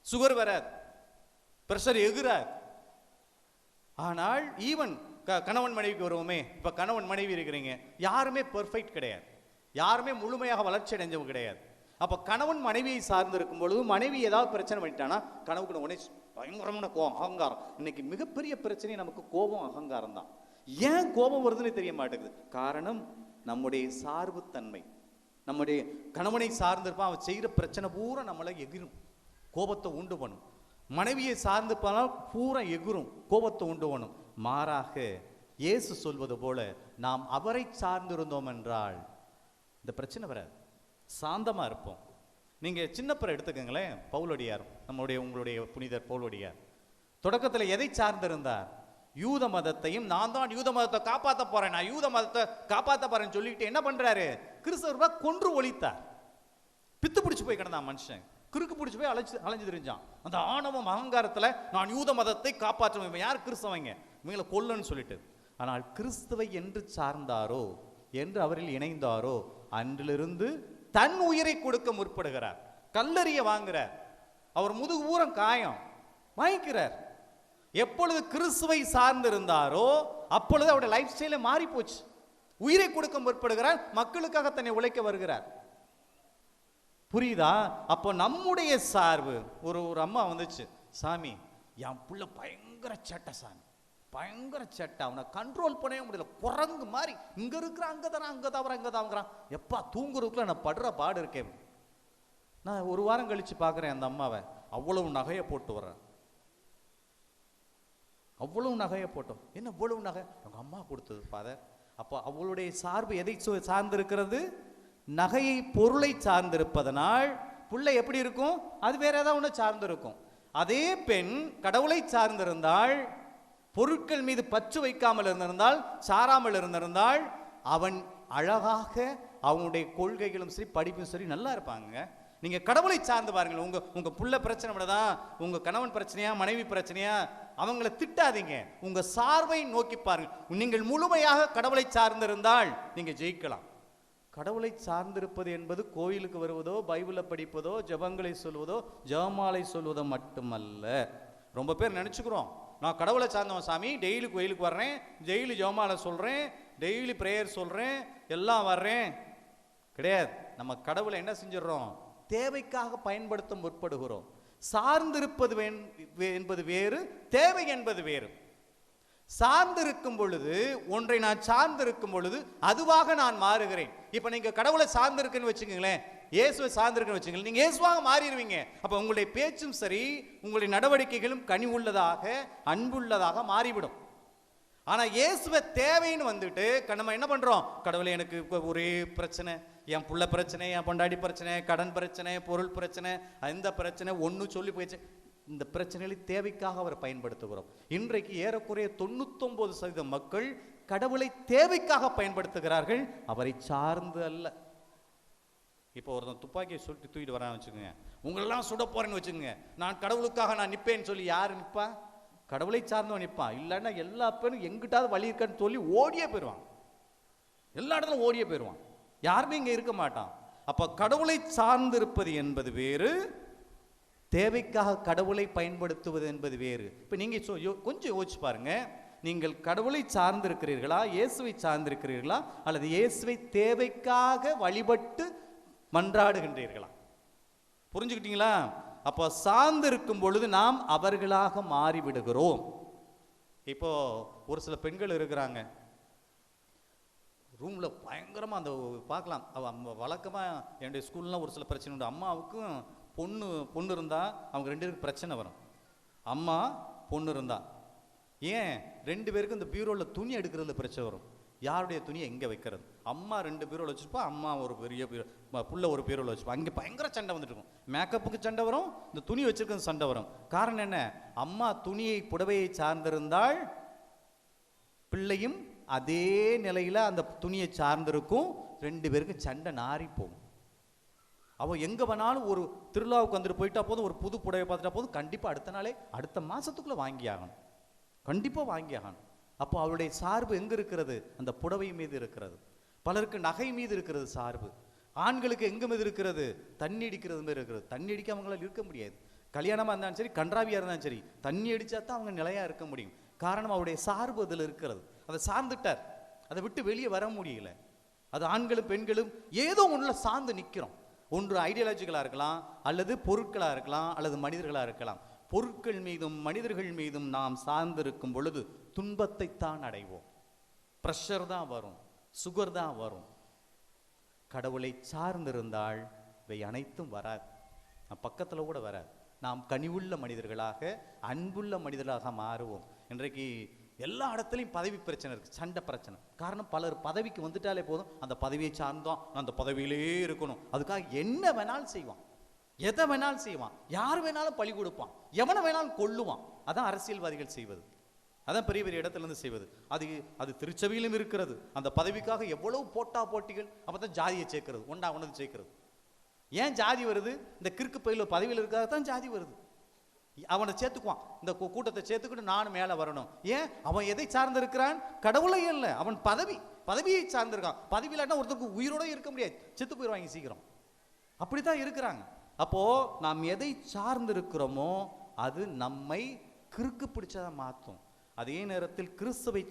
Speaker 10: சுகர் வராது, பிரஷர் எகுறாது. ஆனால் ஈவன் கணவன் மனைவிக்கு வருவோமே, இப்ப கணவன் மனைவி இருக்கிறீங்க, யாருமே பெர்ஃபெக்ட் கிடையாது, யாருமே முழுமையாக வளர்ச்சி அடைஞ்சவங்க கிடையாது. அப்ப கணவன் மனைவியை சார்ந்து இருக்கும் பொழுது மனைவி ஏதாவது பிரச்சனை பண்ணிட்டானா கணவனுக்கு உடனே பயங்கரமான கோபம், அகங்காரம். இன்னைக்கு மிகப்பெரிய பிரச்சனை நமக்கு கோபம், அகங்காரம் தான். ஏன் கோபம் வருதுன்னு தெரிய மாட்டேங்குது. காரணம் நம்முடைய சார்புத்தன்மை. நம்முடைய கணவனை சார்ந்திருப்பான், அவன் செய்கிற பிரச்சனை பூரா நம்மளை எகிரும், கோபத்தை உண்டு பண்ணும். மனைவியை சார்ந்து போனால் பூரா எகுரும், கோபத்தை உண்டு பண்ணும். மாறாக இயேசு சொல்வது போல நாம் அவரை சார்ந்திருந்தோம் என்றால் இந்த பிரச்சனை வராது, சாந்தமாக இருப்போம். நீங்கள் சின்னப்பரை எடுத்துக்கங்களேன், பவுலடியார், உங்களுடைய புனிதர் பவுலடியார் தொடக்கத்தில் எதை சார்ந்திருந்தார்? யூத மதத்தையும், நான் தான் யூத மதத்தை காப்பாற்ற போறேன், நான் யூத மதத்தை காப்பாற்ற போறேன்னு சொல்லிட்டு என்ன பண்றாரு? கிறிஸ்தவர்களை கொன்று ஒழித்தார். பித்து பிடிச்சு போய் கிடந்தான் மனுஷன், கிறுக்கு பிடிச்சு போய் அலைஞ்சு தெரிஞ்சான். அந்த ஆணவம் அகங்காரத்துல நான் யூத மதத்தை காப்பாற்றுவேன், யார் கிறிஸ்தவங்க இவங்களை கொல்லுன்னு சொல்லிட்டு. ஆனால் கிறிஸ்துவை என்று சார்ந்தாரோ, என்று அவரில் இணைந்தாரோ, அன்றிலிருந்து தன் உயிரை கொடுக்க முற்படுகிறார். கல்லறிய வாங்குறார், அவர் முதுகு ஊரம் காயம் வாங்கிக்கிறார். எப்பொழுது கிறிஸ்துவை சார்ந்திருந்தாரோ அப்பொழுது அவருடைய லைஃப் ஸ்டைலே மாறி போச்சு. உயிரை கொடுக்க முற்படுகிறார், மக்களுக்காக தன்னை உழைக்க வருகிறார். புரியுதா? அப்போ நம்முடைய சார்பு. ஒரு அம்மா வந்துச்சு, சாமி என் புள்ள பயங்கர சேட்டை சாமி, பயங்கர சேட்டை, அவனை கண்ட்ரோல் பண்ணவே முடியல, குரங்கு மாதிரி இங்க இருக்கிற அங்க தரான், அங்க தவற அங்க தாங்கிறான், எப்பா தூங்குறதுக்குள்ள நான் படுற பாடு இருக்கேன். நான் ஒரு வாரம் கழிச்சு பார்க்குறேன் அந்த அம்மாவை, அவ்வளவு நகையை போட்டு வர்றேன், அவ்வளவு நகையை போட்டோம். என்ன இவ்வளவு நகை? அவங்க அம்மா கொடுத்தது ஃபாதர். அப்போ அவளுடைய சார்பு எதை சார்ந்திருக்கிறது? நகையை, பொருளை சார்ந்திருப்பதனால் புள்ளை எப்படி இருக்கும்? அது வேற ஏதாவது ஒன்று சார்ந்திருக்கும். அதே பெண் கடவுளை சார்ந்திருந்தால், பொருட்கள் மீது பற்று வைக்காமல் இருந்திருந்தால், சாராமல் இருந்திருந்தால், அவன் அழகாக அவனுடைய கொள்கைகளும் சரி படிப்பும் சரி நல்லா இருப்பாங்க. நீங்க கடவுளை சார்ந்து பாருங்கள். உங்க புள்ள பிரச்சனை விடதான், உங்க கணவன் பிரச்சனையா, மனைவி பிரச்சனையா, அவங்கள திட்டாதீங்க, உங்க சார்பை நோக்கி பாருங்கள். நீங்கள் முழுமையாக கடவுளை சார்ந்திருந்தால் நீங்க ஜெயிக்கலாம். கடவுளை சார்ந்திருப்பது என்பது கோயிலுக்கு வருவதோ, பைபிளை படிப்பதோ, ஜபங்களை சொல்வதோ, ஜபமாலை சொல்வதோ மட்டுமல்ல. ரொம்ப பேர் நினைச்சுக்கிறோம், நான் கடவுளை சார்ந்தவன் சாமி, டெய்லி கோயிலுக்கு வர்றேன், டெய்லி ஜபமாலை சொல்றேன், டெய்லி பிரேயர் சொல்றேன், எல்லாம் வர்றேன். கிடையாது. நம்ம கடவுளை என்ன செஞ்சிடறோம்? தேவைக்காக பயன்படுத்த முற்படுகிறோம். சார்ந்திருப்பது என்பது வேறு, தேவை என்பது வேறு. சார்ந்திருக்கும் பொழுது, ஒன்றை நான் சார்ந்திருக்கும் பொழுது அதுவாக நான் மாறுகிறேன். இப்ப நீங்க கடவுளை சார்ந்திருக்குன்னு வச்சுக்கீங்களேன், இயேசுவை சார்ந்திருக்குன்னு வச்சுக்கீங்களேன், நீங்க இயேசுவாக மாறிடுவீங்க. அப்ப உங்களுடைய பேச்சும் சரி, உங்களுடைய நடவடிக்கைகளும் கனிவுள்ளதாக, அன்புள்ளதாக மாறிவிடும். ஆனா இயேசுவை தேவைன்னு வந்துட்டு நம்ம என்ன பண்றோம்? கடவுளை எனக்கு ஒரே பிரச்சனை, என் புள்ள பிரச்சனை, என் பொண்டாடி பிரச்சனை, கடன் பிரச்சனை, பொருள் பிரச்சனை, அந்த பிரச்சனை ஒன்னு சொல்லி போயிடுச்சு. இந்த பிரச்சனைகளை தேவைக்காக அவர் பயன்படுத்துகிறோம். இன்றைக்கு ஏறக்குறைய 99% மக்கள் கடவுளை தேவைக்காக பயன்படுத்துகிறார்கள், அவரை சார்ந்து அல்ல. இப்போ ஒருத்தன் துப்பாக்கியை சுட்டு தூக்கிட்டு வரான்னு வச்சுக்கோங்க, உங்களெல்லாம் சுட போறேன்னு வச்சுக்கோங்க, நான் கடவுளுக்காக நான் நிற்பேன்னு சொல்லி யார் நிற்பா? கடவுளை சார்ந்தவன் நிற்பான். இல்லைன்னா எல்லா பேரும் எங்கிட்டாவது வழி இருக்கான்னு சொல்லி ஓடியே போயிடுவான், எல்லா இடத்துலையும் ஓடியே போயிடுவான், யாருமே இங்கே இருக்க மாட்டான். அப்போ கடவுளை சார்ந்திருப்பது என்பது வேறு, தேவைக்காக கடவுளை பயன்படுத்துவது என்பது வேறு. இப்போ நீங்கள் கொஞ்சம் யோசிச்சு பாருங்க, நீங்கள் கடவுளை சார்ந்திருக்கிறீர்களா, இயேசுவை சார்ந்திருக்கிறீர்களா, அல்லது இயேசுவை தேவைக்காக வழிபட்டு மன்றாடுகின்றீர்களா? புரிஞ்சுக்கிட்டீங்களா? அப்போ சார்ந்திருக்கும் பொழுது நாம் அவர்களாக மாறிவிடுகிறோம். இப்போ ஒரு சில பெண்கள் இருக்கிறாங்க, ரூமில் பயங்கரமாக அந்த பார்க்கலாம். வழக்கமாக என்னுடைய ஸ்கூல்லாம் ஒரு சில பிரச்சனை உண்டு. அம்மாவுக்கும் பொண்ணு இருந்தால் அவங்க 2 பேருக்கு பிரச்சனை வரும். அம்மா பொண்ணு இருந்தா ஏன் 2 பேருக்கும் இந்த பீரோவில் துணி எடுக்கிறதுல பிரச்சனை வரும். யாருடைய துணியை எங்கே வைக்கிறது? அம்மா 2 பீரோவில் வச்சுருப்பா, அம்மா ஒரு பெரிய புள்ள ஒரு பீரோவில் வச்சுப்பா. அங்கே பயங்கர சண்டை வந்துட்டு இருக்கும். மேக்கப்புக்கு சண்டை வரும், இந்த துணி வச்சிருக்கிறது சண்டை வரும். காரணம் என்ன? அம்மா துணியை புடவையை சார்ந்திருந்தால் பிள்ளையும் அதே நிலையில் அந்த துணியை சார்ந்திருக்கும். 2 பேருக்கும் சண்டை நாரி போகும். அவள் எங்கே வேணாலும் ஒரு திருவிழாவுக்கு வந்துட்டு போயிட்டா போதும், ஒரு புது புடவை பார்த்துட்டா போதும், கண்டிப்பாக அடுத்த நாளே அடுத்த மாதத்துக்குள்ளே வாங்கி ஆகணும், கண்டிப்பாக வாங்கி ஆகணும். அப்போ அவளுடைய சார்பு எங்கே இருக்கிறது? அந்த புடவை மீது இருக்கிறது. பலருக்கு நகை மீது இருக்கிறது சார்பு. ஆண்களுக்கு எங்கே மீது இருக்கிறது? தண்ணி அடிக்கிறது மீது இருக்கிறது. தண்ணி அடிக்க அவங்களால இருக்க முடியாது. கல்யாணமாக இருந்தாலும் சரி, கன்றாவியாக இருந்தாலும் சரி, தண்ணி அடித்தா தான் அவங்க நிலையாக இருக்க முடியும். காரணம் அவருடைய சார்பு அதில் இருக்கிறது. அதை சார்ந்துட்டார், அதை விட்டு வெளியே வர முடியல. அது ஆண்களும் பெண்களும் ஏதோ ஒன்றில் சார்ந்து நிற்கிறோம். ஒன்று ஐடியாலஜிக்கலாக இருக்கலாம், அல்லது பொருட்களாக இருக்கலாம், அல்லது மனிதர்களாக இருக்கலாம். பொருட்கள் மீதும் மனிதர்கள் மீதும் நாம் சார்ந்திருக்கும் பொழுது துன்பத்தை தான் அடைவோம். ப்ரெஷர் தான் வரும், சுகர் தான் வரும். கடவுளை சார்ந்திருந்தால் இவை அனைத்தும் வராது, நம் பக்கத்தில் கூட வராது. நாம் கனிவுள்ள மனிதர்களாக, அன்புள்ள மனிதர்களாக மாறுவோம். இன்றைக்கு எல்லா இடத்துலையும் பதவி பிரச்சனை இருக்குது, சண்டை பிரச்சனை. காரணம், பலர் பதவிக்கு வந்துட்டாலே போதும், அந்த பதவியை சார்ந்தோம், அந்த பதவியிலே இருக்கணும். அதுக்காக என்ன வேணாலும் செய்வான், எதை வேணாலும் செய்வான், யார் வேணாலும் பழி கொடுப்பான், எவனை வேணாலும் கொல்லுவான். அதான் அரசியல்வாதிகள் செய்வது, அதான் பெரிய பெரிய இடத்துல இருந்து செய்வது. அது திருச்சபையிலும் இருக்கிறது. அந்த பதவிக்காக எவ்வளவு போட்டிகள். அப்பதான் ஜாதியை சேர்க்கிறது, ஒன்னது சேர்க்கிறது. ஏன் ஜாதி வருது? இந்த கிறுக்கு பையில பதவியில் இருக்காக தான் ஜாதி வருது. அவனை சேர்த்துக்குவான், இந்த கூட்டத்தை சேர்த்துக்கிட்டு நானும் மேலே வரணும். ஏன்? அவன் எதை சார்ந்திருக்கிறான்? கடவுளை அல்ல, அவன் பதவியை சார்ந்திருக்கான். பதவி இல்லாட்டா ஒருத்தருக்கு உயிரோட இருக்க முடியாது, செத்து போயிடுவாங்க சீக்கிரம். அப்படித்தான் இருக்கிறாங்க. அப்போ நாம் எதை சார்ந்திருக்கிறோமோ அது நம்மை கிறுக்கு பிடிச்சதை மாற்றும். அதே நேரத்தில் கிறிஸ்துவை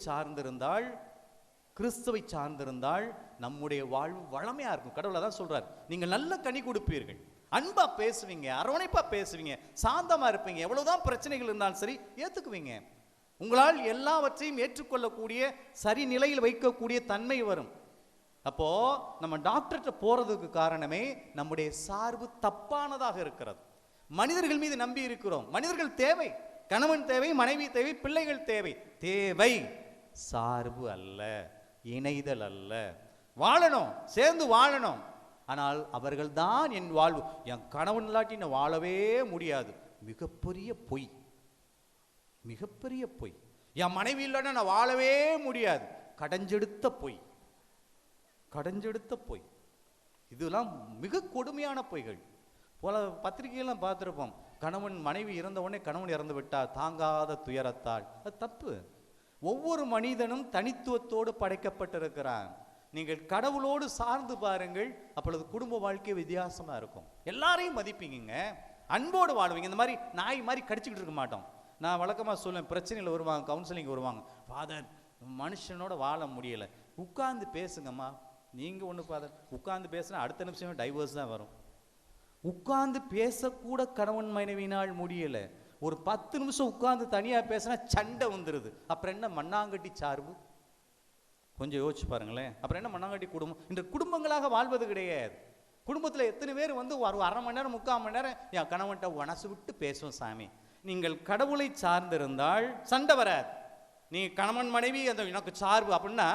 Speaker 10: சார்ந்திருந்தால் நம்முடைய வாழ்வு வளமையா இருக்கும். கடவுளை தான் சொல்றார், நீங்கள் நல்ல கனி கொடுப்பீர்கள், அன்பா பேசுவீங்க, அரவணைப்பா பேசுவீங்க, சாந்தமா இருப்பீங்க, எவ்வளவுதான் பிரச்சனைகள் இருந்தாலும் சரி ஏத்துக்குவீங்க. உங்களால் எல்லாவற்றையும் ஏற்றுக்கொள்ளக்கூடிய சரி நிலையில் வைக்கக்கூடிய தன்மை வரும். அப்போ நம்ம டாக்டர்கிட்ட போறதுக்கு காரணமே நம்முடைய சார்பு தப்பானதாக இருக்கிறது. மனிதர்கள் மீது நம்பி இருக்கிறோம். மனிதர்கள் தேவை, கணவன் தேவை, மனைவி தேவை, பிள்ளைகள் தேவை, சார்பு அல்ல, இணைதல் அல்ல. வாழணும், சேர்ந்து வாழணும். ஆனால் அவர்கள் தான் என் வாழ்வு, என் கணவன் இல்லாட்டி நான் வாழவே முடியாது. மிகப்பெரிய பொய், மிகப்பெரிய பொய். என் மனைவி இல்லைன்னா நான் வாழவே முடியாது, கடைஞ்செடுத்த பொய். இதெல்லாம் மிக கொடுமையான பொய்கள். போல பத்திரிகையெல்லாம் பார்த்துருப்போம், கணவன் மனைவி இறந்த உடனே கணவன் இறந்து விட்டார் தாங்காத துயரத்தால். அது தப்பு. ஒவ்வொரு மனிதனும் தனித்துவத்தோடு படைக்கப்பட்டிருக்கிறான். நீங்கள் கடவுளோடு சார்ந்து பாருங்கள், அப்பொழுது குடும்ப வாழ்க்கை வித்தியாசமா இருக்கும். எல்லாரையும் மதிப்பீங்க, அன்போடு வாழ்வீங்க. இந்த மாதிரி நாய் மாதிரி கடிச்சுக்கிட்டு இருக்க மாட்டோம். நான் வழக்கமாக சொல்லுவேன், பிரச்சனையில் வருவாங்க, கவுன்சிலிங் வருவாங்க, ஃபாதர் மனுஷனோட வாழ முடியலை, உட்கார்ந்து பேசுங்கம்மா. நீங்கள் ஒன்று ஃபாதர், உட்கார்ந்து பேசுனா அடுத்த நிமிஷமே டைவர்ஸ் தான் வரும். உட்கார்ந்து பேசக்கூட கணவன் மனைவினால் முடியலை, ஒரு 10 நிமிஷம் உட்கார்ந்து தனியாக பேசினா சண்டை வந்துடுது. அப்புறம் என்ன மண்ணாங்கட்டி சார்பு? கொஞ்சம் யோசிச்சு பாருங்களேன். அப்புறம் என்ன மண்ணாங்கட்டி குடும்பம்? இன்று குடும்பங்களாக வாழ்வது கிடையாது. குடும்பத்தில் எத்தனை பேர் வந்து ஒரு அரை மணி நேரம் 3/4 மணி நேரம் என் கணவன்கிட்ட மனசு விட்டு பேசுவோம் சாமி. நீங்கள் கடவுளை சார்ந்திருந்தால் சண்டை வராது. நீங்கள் கணவன் மனைவி அந்த எனக்கு சார்பு அப்படின்னா,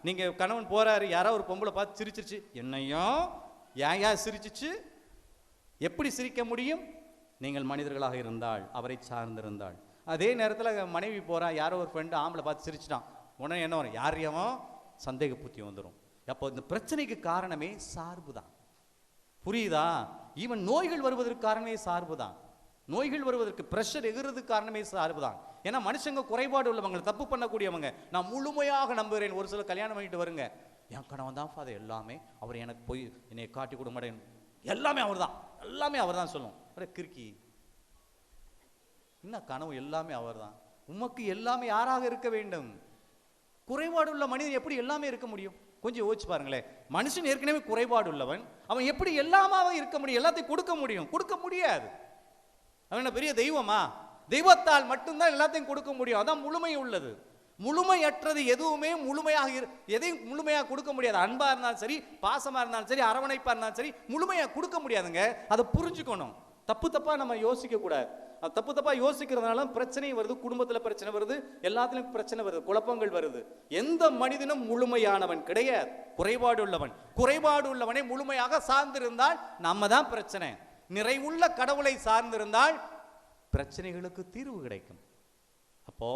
Speaker 10: நீங்கள் கணவன் போறாரு, யாரோ ஒரு பொம்பளை பார்த்து சிரிச்சிருச்சு, என்னையும் ஏன் சிரிச்சிச்சு? எப்படி சிரிக்க முடியும்? நீங்கள் மனிதர்களாக இருந்தால், அவரை சார்ந்திருந்தால். அதே நேரத்தில் மனைவி போறா, யாரோ ஒரு ஃப்ரெண்டு ஆம்பளை பார்த்து சிரிச்சிட்டான், உடனே என்ன வரும்? யாரையும் சந்தேக புத்தி வந்துடும். அப்போ இந்த பிரச்சனைக்கு காரணமே சார்பு தான். புரியுதா? ஈவன் நோய்கள் வருவதற்கு காரணமே சார்பு தான். நோய்கள் வருவதற்கு, பிரஷர் எகிறதுக்கு காரணமே சார்பு தான். ஏன்னா மனுஷங்க குறைபாடு உள்ளவங்க, தப்பு பண்ணக்கூடியவங்க. நான் முழுமையாக நம்புகிறேன். ஒரு சில கல்யாணம் பண்ணிட்டு வருங்க, என் கணவன் தான் ஃபாதர், எல்லாமே அவர் எனக்கு போய் என்னை காட்டி கொடுக்க மாட்டேன், எல்லாமே அவர் தான் சொல்லும். கிறுக்கி, என்ன கனவு? எல்லாமே அவர் தான். உமக்கு எல்லாமே யாராக இருக்க வேண்டும்? குறைபாடு உள்ள மனிதன் எப்படி எல்லாமே இருக்க முடியும்? கொஞ்சம் யோசிச்சு பாருங்களேன். மனுஷன் ஏற்கனவே குறைபாடு உள்ளவன், அவன் எப்படி எல்லாமாவே இருக்க முடியும்? எல்லாத்தையும் கொடுக்க முடியும்? கொடுக்க முடியாது. அவன் என்ன பெரிய தெய்வமா? தெய்வத்தால் மட்டும்தான் எல்லாத்தையும் கொடுக்க முடியும். அதான் முழுமை உள்ளது. முழுமையற்றது எதுவுமே எதையும் முழுமையாக கொடுக்க முடியாது. அன்பா இருந்தாலும் சரி, பாசமா இருந்தாலும் சரி, அரவணைப்பா இருந்தாலும் சரி, முழுமையாக கொடுக்க முடியாதுங்க. அதை புரிஞ்சுக்கணும். தப்பா நம்ம யோசிக்க கூடாது. அது தப்பா யோசிக்கிறதுனால பிரச்சனை வருது, குடும்பத்தில் பிரச்சனை வருது, எல்லாத்துலயும் பிரச்சனை வருது, குழப்பங்கள் வருது. எந்த மனிதனும் முழுமையானவன் கிடையாது, குறைபாடு உள்ளவன். குறைபாடு உள்ளவனை முழுமையாக சார்ந்திருந்தால் நம்ம தான் பிரச்சனை. நிறைவுள்ள கடவுளை சார்ந்திருந்தால் பிரச்சனைகளுக்கு தீர்வு கிடைக்கும். அப்போ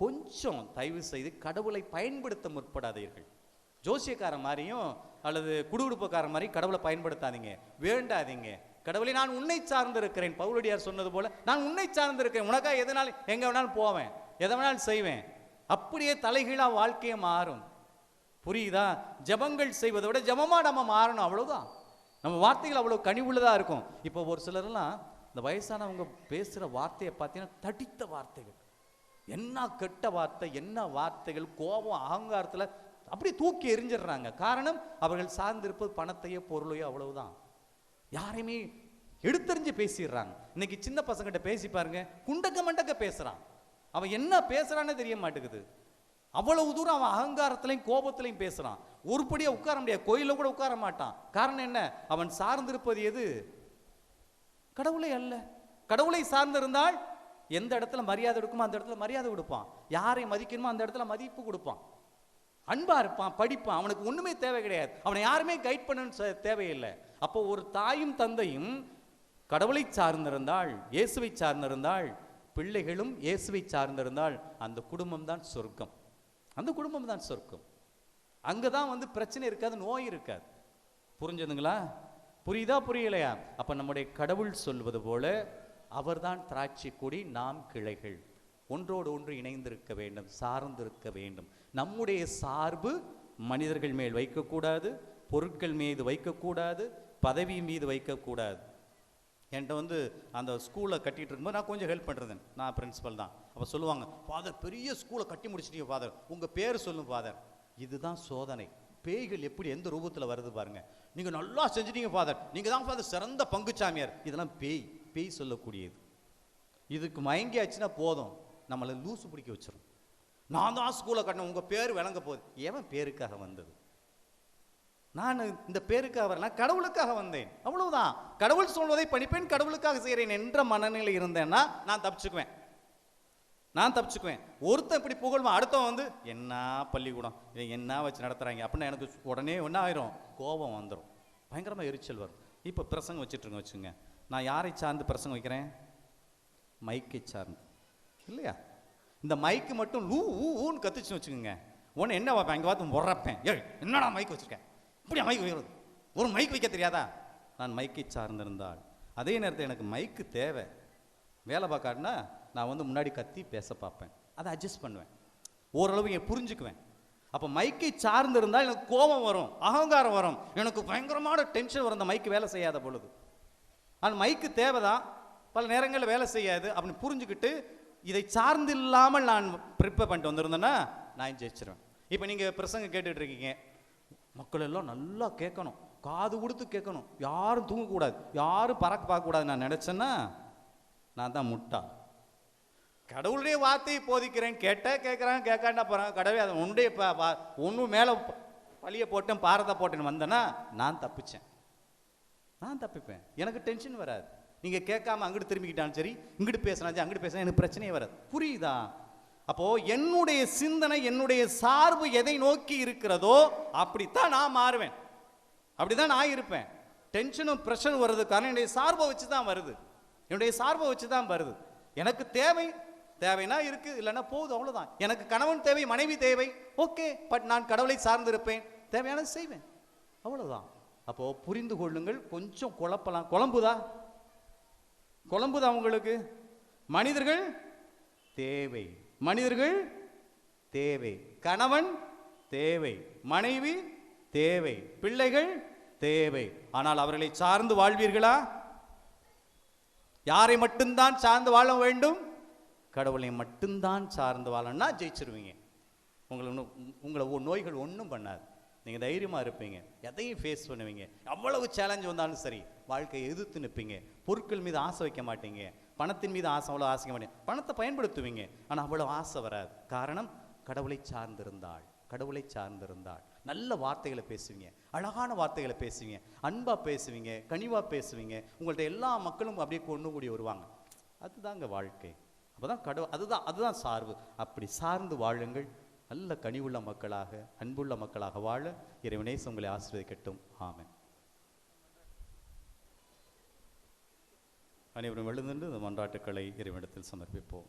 Speaker 10: கொஞ்சம் தயவு செய்து கடவுளை பயன்படுத்த முற்படாதீர்கள். ஜோசியக்கார மாதிரியும் அல்லது குடுகுடுப்பக்கார மாதிரி கடவுளை பயன்படுத்தாதீங்க, வேண்டாதீங்க. கடவுளை நான் உன்னை சார்ந்திருக்கிறேன், பவுலடியார் சொன்னது போல நான் உன்னை சார்ந்திருக்கிறேன், உனக்காக எதனாலும் எங்க வேணாலும் போவேன், எதை வேணாலும் செய்வேன். அப்படியே தலைகீழா வாழ்க்கையை மாறும். புரியுதா? ஜபங்கள் செய்வதை விட ஜபமா நம்ம மாறணும், அவ்வளவுதான். நம்ம வார்த்தைகள் அவ்வளவு கனிவுள்ளதா இருக்கும். இப்போ ஒரு சிலர்லாம் இந்த வயசானவங்க பேசுற வார்த்தையை பார்த்தீங்கன்னா தடித்த வார்த்தைகள், என்ன கெட்ட வார்த்தை, என்ன வார்த்தைகள், கோபம், அகங்காரத்தில் அப்படியே தூக்கி எரிஞ்சிடுறாங்க. காரணம், அவர்கள் சார்ந்திருப்பது பணத்தையோ பொருளையோ, அவ்வளவுதான். யாரையுமே எடுத்தறிஞ்சு பேசிடுறாங்க. இன்னைக்கு சின்ன பசங்கிட்ட பேசி பாருங்க, குண்டக்க மண்டக்க பேசுறான். அவன் என்ன பேசுறான்னு தெரிய மாட்டேங்குது. அவ்வளவு தூரம் அவன் அகங்காரத்திலையும் கோபத்திலையும் பேசுறான். ஒருபடியா உட்கார முடியாது, கோயில கூட உட்கார மாட்டான். காரணம் என்ன? அவன் சார்ந்திருப்பது எது? கடவுளை அல்ல. கடவுளை சார்ந்திருந்தால் எந்த இடத்துல மரியாதை கொடுக்குமோ அந்த இடத்துல மரியாதை கொடுப்பான். யாரை மதிக்கணுமோ அந்த இடத்துல மதிப்பு கொடுப்பான். அன்பா இருப்பான், படிப்பான். அவனுக்கு ஒண்ணுமே தேவை கிடையாது. அவனை யாருமே கைட் பண்ண தேவையில்லை. அப்போ ஒரு தாயும் தந்தையும் கடவுளை சார்ந்திருந்தால், இயேசுவை சார்ந்திருந்தால், பிள்ளைகளும் இயேசுவை சார்ந்திருந்தால் அந்த குடும்பம் தான் சொர்க்கம். அந்த குடும்பம் தான் சொர்க்கம். அங்கதான் பிரச்சனை இருக்காது, நோய் இருக்காது. புரிஞ்சதுங்களா? புரியுதா புரியலையா? அப்ப நம்முடைய கடவுள் சொல்வது போல அவர்தான் திராட்சை கொடி, நாம் கிளைகள். ஒன்றோடு ஒன்று இணைந்திருக்க வேண்டும், சார்ந்திருக்க வேண்டும். நம்முடைய சார்பு மனிதர்கள் மேல் வைக்கக்கூடாது, பொருட்கள் மீது வைக்கக்கூடாது, பதவி மீது வைக்கக்கூடாது. என்கிட்ட அந்த ஸ்கூலை கட்டிட்டு இருக்கும்போது நான் கொஞ்சம் ஹெல்ப் பண்ணுறேன். நான் பிரின்சிபல் தான். அப்போ சொல்லுவாங்க, ஃபாதர் பெரிய ஸ்கூலை கட்டி முடிச்சிட்டீங்க ஃபாதர், உங்கள் பேர் சொல்லும் ஃபாதர். இதுதான் சோதனை. பேய்கள் எப்படி எந்த ரூபத்தில் வருது பாருங்க. நீங்கள் நல்லா செஞ்சிட்டீங்க ஃபாதர், நீங்கள் தான் ஃபாதர் சிறந்த பங்குச்சாமியார். இதெல்லாம் பேய் சொல்லக்கூடியது. இதுக்கு மயங்கி ஆச்சுன்னா போதும், நம்மளை லூசு பிடிக்க வச்சிடும். நான் தான் ஸ்கூலை கட்டினேன், உங்கள் பேர் விளங்க போகுது. ஏன் பேருக்காக வந்தது? நான் இந்த பேருக்காக வரல, கடவுளுக்காக வந்தேன், அவ்வளவுதான். கடவுள் சொல்வதை படிப்பேன், கடவுளுக்காக செய்கிறேன் என்ற மனநிலை இருந்தேன்னா நான் தப்பிச்சுக்குவேன். ஒருத்தன் இப்படி புகழ்வான், அடுத்தவன் என்ன பள்ளிக்கூடம் என்ன வச்சு நடத்துறாங்க அப்படின்னு எனக்கு உடனே என்ன ஆயிரும், கோபம் வந்துடும், பயங்கரமாக எரிச்சல் வரும். இப்போ பிரசங்கம் வச்சுட்டு வச்சுங்க, நான் யாரை சார்ந்து பிரசங்கம் வைக்கிறேன்? மைக்கை சார்ந்து இல்லையா? இந்த மைக்கு மட்டும் ஊன்னு கத்துச்சுன்னு வச்சுக்கோங்க, உன்னை என்ன வைப்பேன், இங்கே பார்த்து முறப்பேன். என்னடா மைக் வச்சுருக்கேன், இப்படியா மைக் வைக்கிறது? ஒரு மைக் வைக்க தெரியாதா? நான் மைக்கை சார்ந்திருந்தால், அதே நேரத்தில் எனக்கு மைக்கு தேவை. வேலை பார்க்காட்டினா நான் முன்னாடி கத்தி பேச பார்ப்பேன், அதை அட்ஜஸ்ட் பண்ணுவேன், ஓரளவு புரிஞ்சுக்குவேன். அப்போ மைக்கை சார்ந்து இருந்தால் எனக்கு கோபம் வரும், அகங்காரம் வரும், எனக்கு பயங்கரமான டென்ஷன் வரும் அந்த மைக்கு வேலை செய்யாத பொழுது. ஆனால் மைக்கு தேவைதான், பல நேரங்களில் வேலை செய்யாது. அப்படின்னு புரிஞ்சுக்கிட்டு இதை சார்ந்து இல்லாமல் நான் ப்ரிப்பேர் பண்ணிட்டு வந்திருந்தேன்னா நான் ஜெயிச்சிருவேன். இப்போ நீங்கள் பிரசங்கம் கேட்டுட்டு இருக்கீங்க, மக்கள் எல்லாம் நல்லா கேட்கணும், காது கொடுத்து கேட்கணும், யாரும் தூங்கக்கூடாது, யாரும் பறக்க பார்க்கக்கூடாது நான் நினச்சேன்னா நான் தான் முட்டா. கடவுளுடைய வார்த்தையை போதிக்கிறேன், கேட்குறான், கேட்காண்டா போகிறான், கடவுளே அதை ஒன்றுடைய ஒன்று மேலே பழிய போட்டேன், பாரத்தை போட்டேன்னு வந்தேன்னா நான் தப்பிச்சேன், நான் தப்பிப்பேன், எனக்கு டென்ஷன் வராது. நீங்கள் கேட்காம அங்கிட்டு திரும்பிக்கிட்டாலும் சரி, இங்கிட்டு பேசினா அங்கிட்டு பேசினா எனக்கு பிரச்சனையே வராது. புரியுதா? அப்போ என்னுடைய சிந்தனை, என்னுடைய சார்பு எதை நோக்கி இருக்கிறதோ அப்படித்தான் நான் மாறுவேன், அப்படிதான் நான் இருப்பேன். டென்ஷனும் ப்ரெஷரும் வர்றது காரணம் என்னுடைய சார்பை வச்சு தான் வருது, என்னுடைய சார்பை வச்சு தான் வருது. எனக்கு தேவைன்னா இருக்கு, இல்லைன்னா போகுது, அவ்வளோதான். எனக்கு கணவன் தேவை, மனைவி தேவை, ஓகே, பட் நான் கடவுளை சார்ந்து இருப்பேன், தேவையானது செய்வேன், அவ்வளோதான். அப்போ புரிந்து கொள்ளுங்கள். கொஞ்சம் குழப்பலாம், குழம்புதா உங்களுக்கு? மனிதர்கள் தேவை, கணவன் தேவை, மனைவி தேவை, பிள்ளைகள் தேவை. ஆனால் அவர்களை சார்ந்து வாழ்வீர்களா? யாரை மட்டும்தான் சார்ந்து வாழ வேண்டும்? கடவுளை மட்டும்தான் சார்ந்து வாழணும்னா ஜெயிச்சிருவீங்க. உங்களை நோய்கள் ஒன்றும் பண்ணாது, நீங்கள் தைரியமாக இருப்பீங்க, எதையும் ஃபேஸ் பண்ணுவீங்க. அவ்வளவு சேலஞ்ச் வந்தாலும் சரி வாழ்க்கையை எதிர்த்து நிற்பீங்க. பொருட்கள் மீது ஆசை வைக்க மாட்டீங்க, பணத்தின் மீது அவ்வளோ ஆசைக்க மாட்டீங்க. பணத்தை பயன்படுத்துவீங்க, ஆனால் அவ்வளோ ஆசை வராது. காரணம், கடவுளை சார்ந்திருந்தாள். கடவுளை சார்ந்திருந்தாள். நல்ல வார்த்தைகளை பேசுவீங்க, அழகான வார்த்தைகளை பேசுவீங்க, அன்பா பேசுவீங்க, கனிவா பேசுவீங்க. உங்கள்ட்ட எல்லா மக்களும் அப்படியே கொண்டு கூடி வருவாங்க. அதுதாங்க வாழ்க்கை. அப்போதான் அதுதான் சார்பு. அப்படி சார்ந்து வாழுங்கள். நல்ல கனிவுள்ள மக்களாக, அன்புள்ள மக்களாக வாழ இறைவனே உங்களை ஆசீர்வதிக்கட்டும். ஆமென். அனைவரும் எழுந்து இந்த மன்றாட்டுக்களை இறைவனிடத்தில் சமர்ப்பிப்போம்.